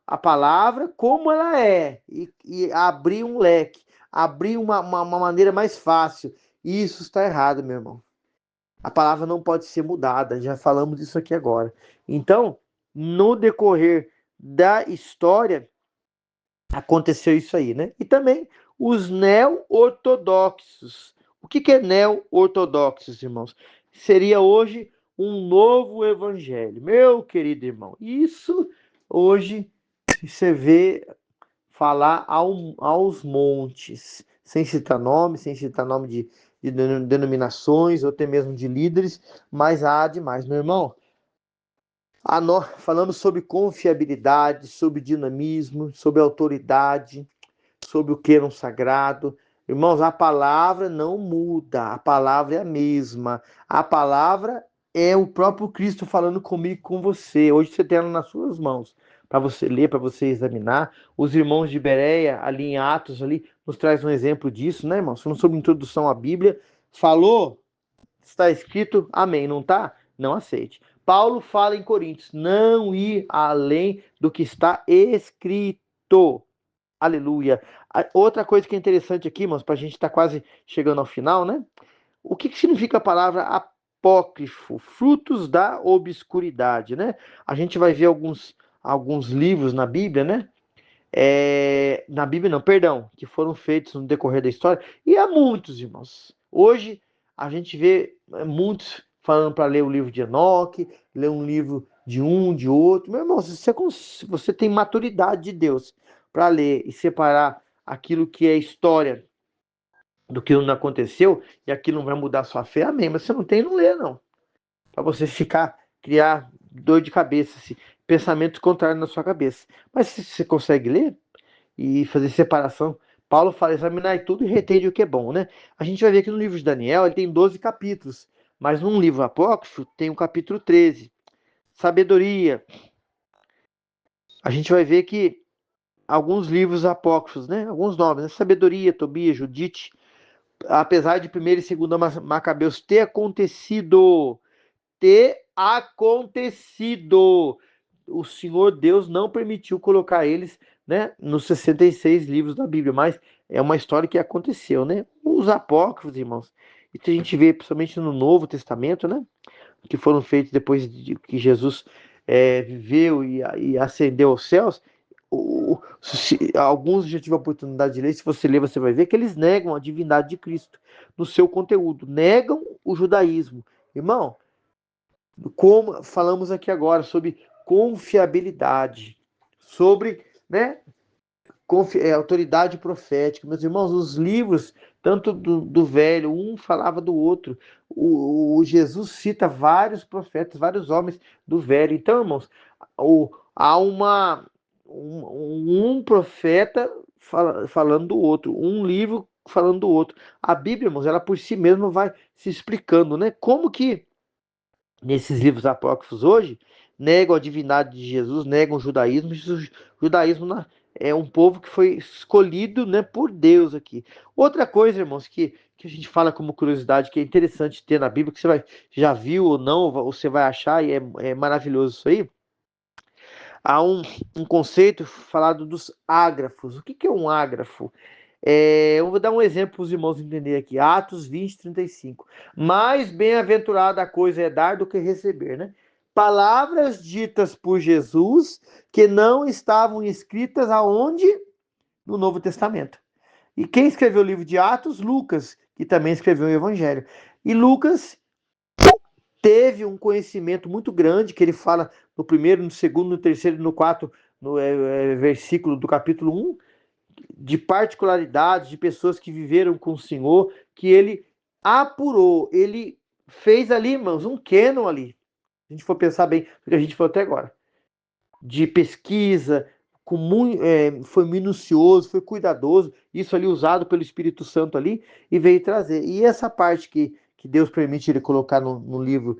a palavra como ela é e abrir um leque, abrir uma maneira mais fácil. E isso está errado, meu irmão. A palavra não pode ser mudada, já falamos disso aqui agora. Então, no decorrer da história, aconteceu isso aí, né? E também os neo-ortodoxos. O que é neo-ortodoxos, irmãos? Seria hoje um novo evangelho. Meu querido irmão, isso hoje você vê falar aos montes, sem citar nome de denominações, ou até mesmo de líderes, mas há demais, meu irmão. Falamos sobre confiabilidade, sobre dinamismo, sobre autoridade, sobre o que é um sagrado. Irmãos, a palavra não muda, a palavra é a mesma. A palavra é o próprio Cristo falando comigo, com você. Hoje você tem ela nas suas mãos. para você ler, para você examinar. Os irmãos de Bereia, ali em Atos, ali, nos traz um exemplo disso, né, irmãos? Falando sobre introdução à Bíblia. Falou, está escrito, amém. Não está? Não aceite. Paulo fala em Coríntios, não ir além do que está escrito. Aleluia. Outra coisa que é interessante aqui, irmãos, para a gente estar quase chegando ao final, né? O que significa a palavra apócrifo? Frutos da obscuridade, né? A gente vai ver alguns livros na Bíblia, né? Na Bíblia não, perdão, que foram feitos no decorrer da história, e há muitos, irmãos. Hoje a gente vê muitos falando para ler o livro de Enoque, ler um livro de um, de outro. Meu irmão, se você tem maturidade de Deus para ler e separar aquilo que é história do que não aconteceu, e aquilo não vai mudar a sua fé, amém. Mas você não tem, não lê, não. Para você criar dor de cabeça, assim, pensamentos contrários na sua cabeça. Mas se você consegue ler e fazer separação, Paulo fala, examinar tudo e retende o que é bom, né? A gente vai ver que no livro de Daniel ele tem 12 capítulos, mas num livro apócrifo tem o capítulo 13. Sabedoria. A gente vai ver que alguns livros apócrifos, né? Alguns nomes, né? Sabedoria, Tobias, Judite, apesar de 1º e 2º Macabeus ter acontecido. O Senhor Deus não permitiu colocar eles, né, nos 66 livros da Bíblia, mas é uma história que aconteceu, né? Os apócrifos, irmãos, e a gente vê principalmente no Novo Testamento, né, que foram feitos depois de que Jesus viveu e ascendeu aos céus. Alguns já tive a oportunidade de ler, se você ler, você vai ver que eles negam a divindade de Cristo no seu conteúdo, negam o judaísmo. Irmão, como falamos aqui agora sobre confiabilidade, sobre, né, autoridade profética. Meus irmãos, os livros, tanto do velho, um falava do outro. O Jesus cita vários profetas, vários homens do velho. Então, irmãos, há um profeta falando do outro, um livro falando do outro. A Bíblia, irmãos, ela por si mesma vai se explicando, né? Como que nesses livros apócrifos hoje, negam a divindade de Jesus, negam o judaísmo. O judaísmo é um povo que foi escolhido, né, por Deus aqui. Outra coisa, irmãos, que a gente fala como curiosidade, que é interessante ter na Bíblia, que você já viu ou não, ou você vai achar, e é maravilhoso isso aí. Há um conceito falado dos ágrafos. O que é um ágrafo? Eu vou dar um exemplo para os irmãos entenderem aqui. Atos 20, 35. Mais bem-aventurada a coisa é dar do que receber, né? Palavras ditas por Jesus que não estavam escritas aonde? No Novo Testamento. E quem escreveu o livro de Atos? Lucas, que também escreveu o Evangelho. E Lucas teve um conhecimento muito grande, que ele fala no primeiro, no segundo, no terceiro e no quarto, no versículo do capítulo 1, de particularidades, de pessoas que viveram com o Senhor, que ele apurou, ele fez ali, irmãos, um canon ali. Se a gente for pensar bem, o que a gente falou até agora, de pesquisa, foi minucioso, foi cuidadoso, isso ali usado pelo Espírito Santo ali, e veio trazer. E essa parte que Deus permite ele colocar no livro,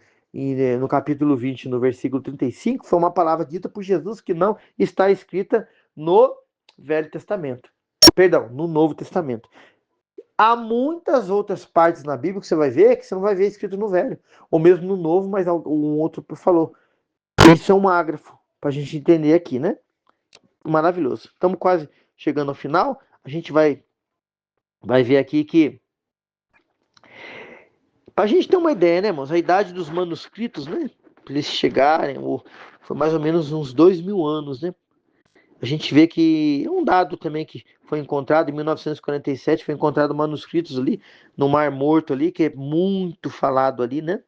no capítulo 20, no versículo 35, foi uma palavra dita por Jesus que não está escrita no Velho Testamento. Perdão, no Novo Testamento. Há muitas outras partes na Bíblia que você vai ver que você não vai ver escrito no Velho, ou mesmo no Novo, mas um outro falou. Isso é um ágrafo, para a gente entender aqui, né? Maravilhoso. Estamos quase chegando ao final. A gente vai ver aqui que, para a gente ter uma ideia, né, irmãos? A idade dos manuscritos, né? Para eles chegarem, foi mais ou menos uns 2.000 anos, né? A gente vê que um dado também que foi encontrado em 1947, foi encontrado manuscritos ali no Mar Morto ali, que é muito falado ali, né?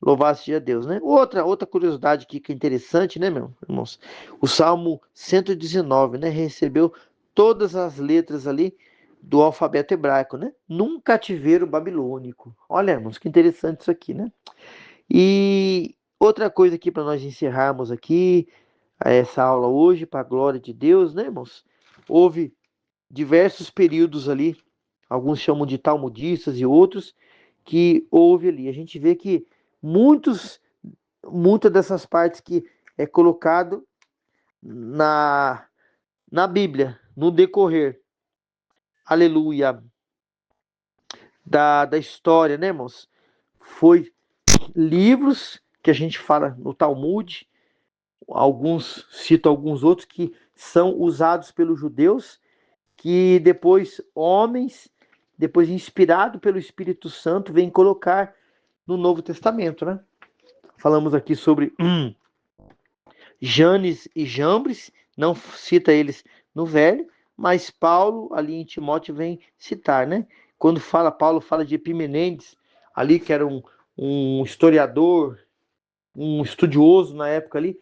Louvado seja Deus, né? Outra curiosidade aqui que é interessante, né, meus irmãos? O Salmo 119, né? Recebeu todas as letras ali do alfabeto hebraico, né? Num cativeiro babilônico. Olha, irmãos, que interessante isso aqui, né? E outra coisa aqui para nós encerrarmos aqui essa aula hoje, para a glória de Deus, né, irmãos? Houve diversos períodos ali, alguns chamam de talmudistas e outros, que houve ali. A gente vê que muitas dessas partes que é colocado na Bíblia, no decorrer, aleluia, da história, né, irmãos? Foi livros que a gente fala no Talmud, alguns, cito alguns outros que são usados pelos judeus, que depois homens, depois inspirado pelo Espírito Santo, vêm colocar no Novo Testamento, né? Falamos aqui sobre Janes e Jambres, não cita eles no Velho, mas Paulo ali em Timóteo vem citar, né? Quando fala, Paulo fala de Epimenentes, ali que era um historiador, um estudioso na época ali,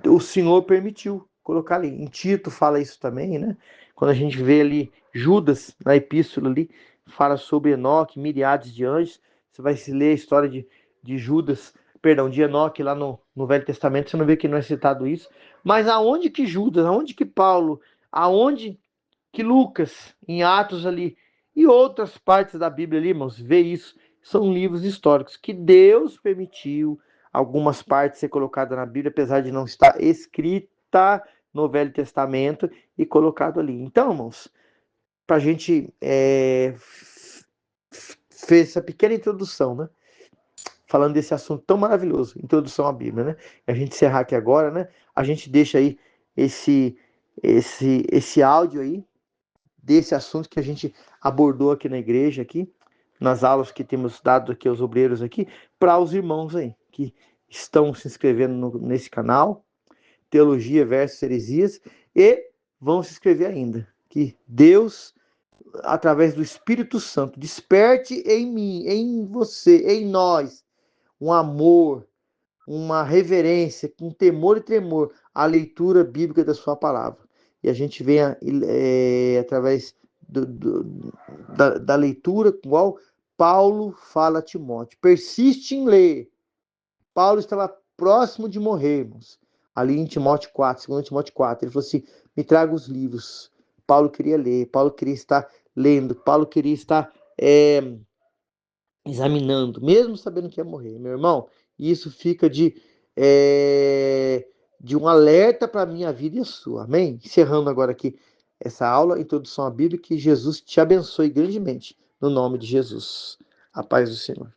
o Senhor permitiu colocar ali. Em Tito fala isso também, né? Quando a gente vê ali Judas na epístola ali, fala sobre Enoque, miríades de anjos. Você vai se ler a história de Judas, perdão, de Enoque lá no Velho Testamento, você não vê que não é citado isso. Mas aonde que Judas, aonde que Paulo, aonde que Lucas, em Atos ali, e outras partes da Bíblia ali, irmãos, vê isso. São livros históricos que Deus permitiu algumas partes ser colocada na Bíblia, apesar de não estar escrita no Velho Testamento e colocado ali. Então, irmãos, para a gente fez essa pequena introdução, né? Falando desse assunto tão maravilhoso, introdução à Bíblia, né? A gente encerrar aqui agora, né? A gente deixa aí esse áudio aí desse assunto que a gente abordou aqui na igreja, aqui, nas aulas que temos dado aqui aos obreiros aqui, para os irmãos aí, que estão se inscrevendo nesse canal, Teologia versus Heresias, e vão se inscrever ainda. Que Deus, através do Espírito Santo, desperte em mim, em você, em nós, um amor, uma reverência, com temor e tremor, à leitura bíblica da sua palavra. E a gente venha, através da leitura, igual Paulo fala a Timóteo, persiste em ler. Paulo estava próximo de morrer, irmãos. Ali em Timóteo 4, 2 Timóteo 4, ele falou assim, me traga os livros. Paulo queria ler, Paulo queria estar lendo, Paulo queria estar examinando, mesmo sabendo que ia morrer, meu irmão. Isso fica de um alerta para a minha vida e a sua, amém? Encerrando agora aqui essa aula, introdução à Bíblia, que Jesus te abençoe grandemente, no nome de Jesus. A paz do Senhor.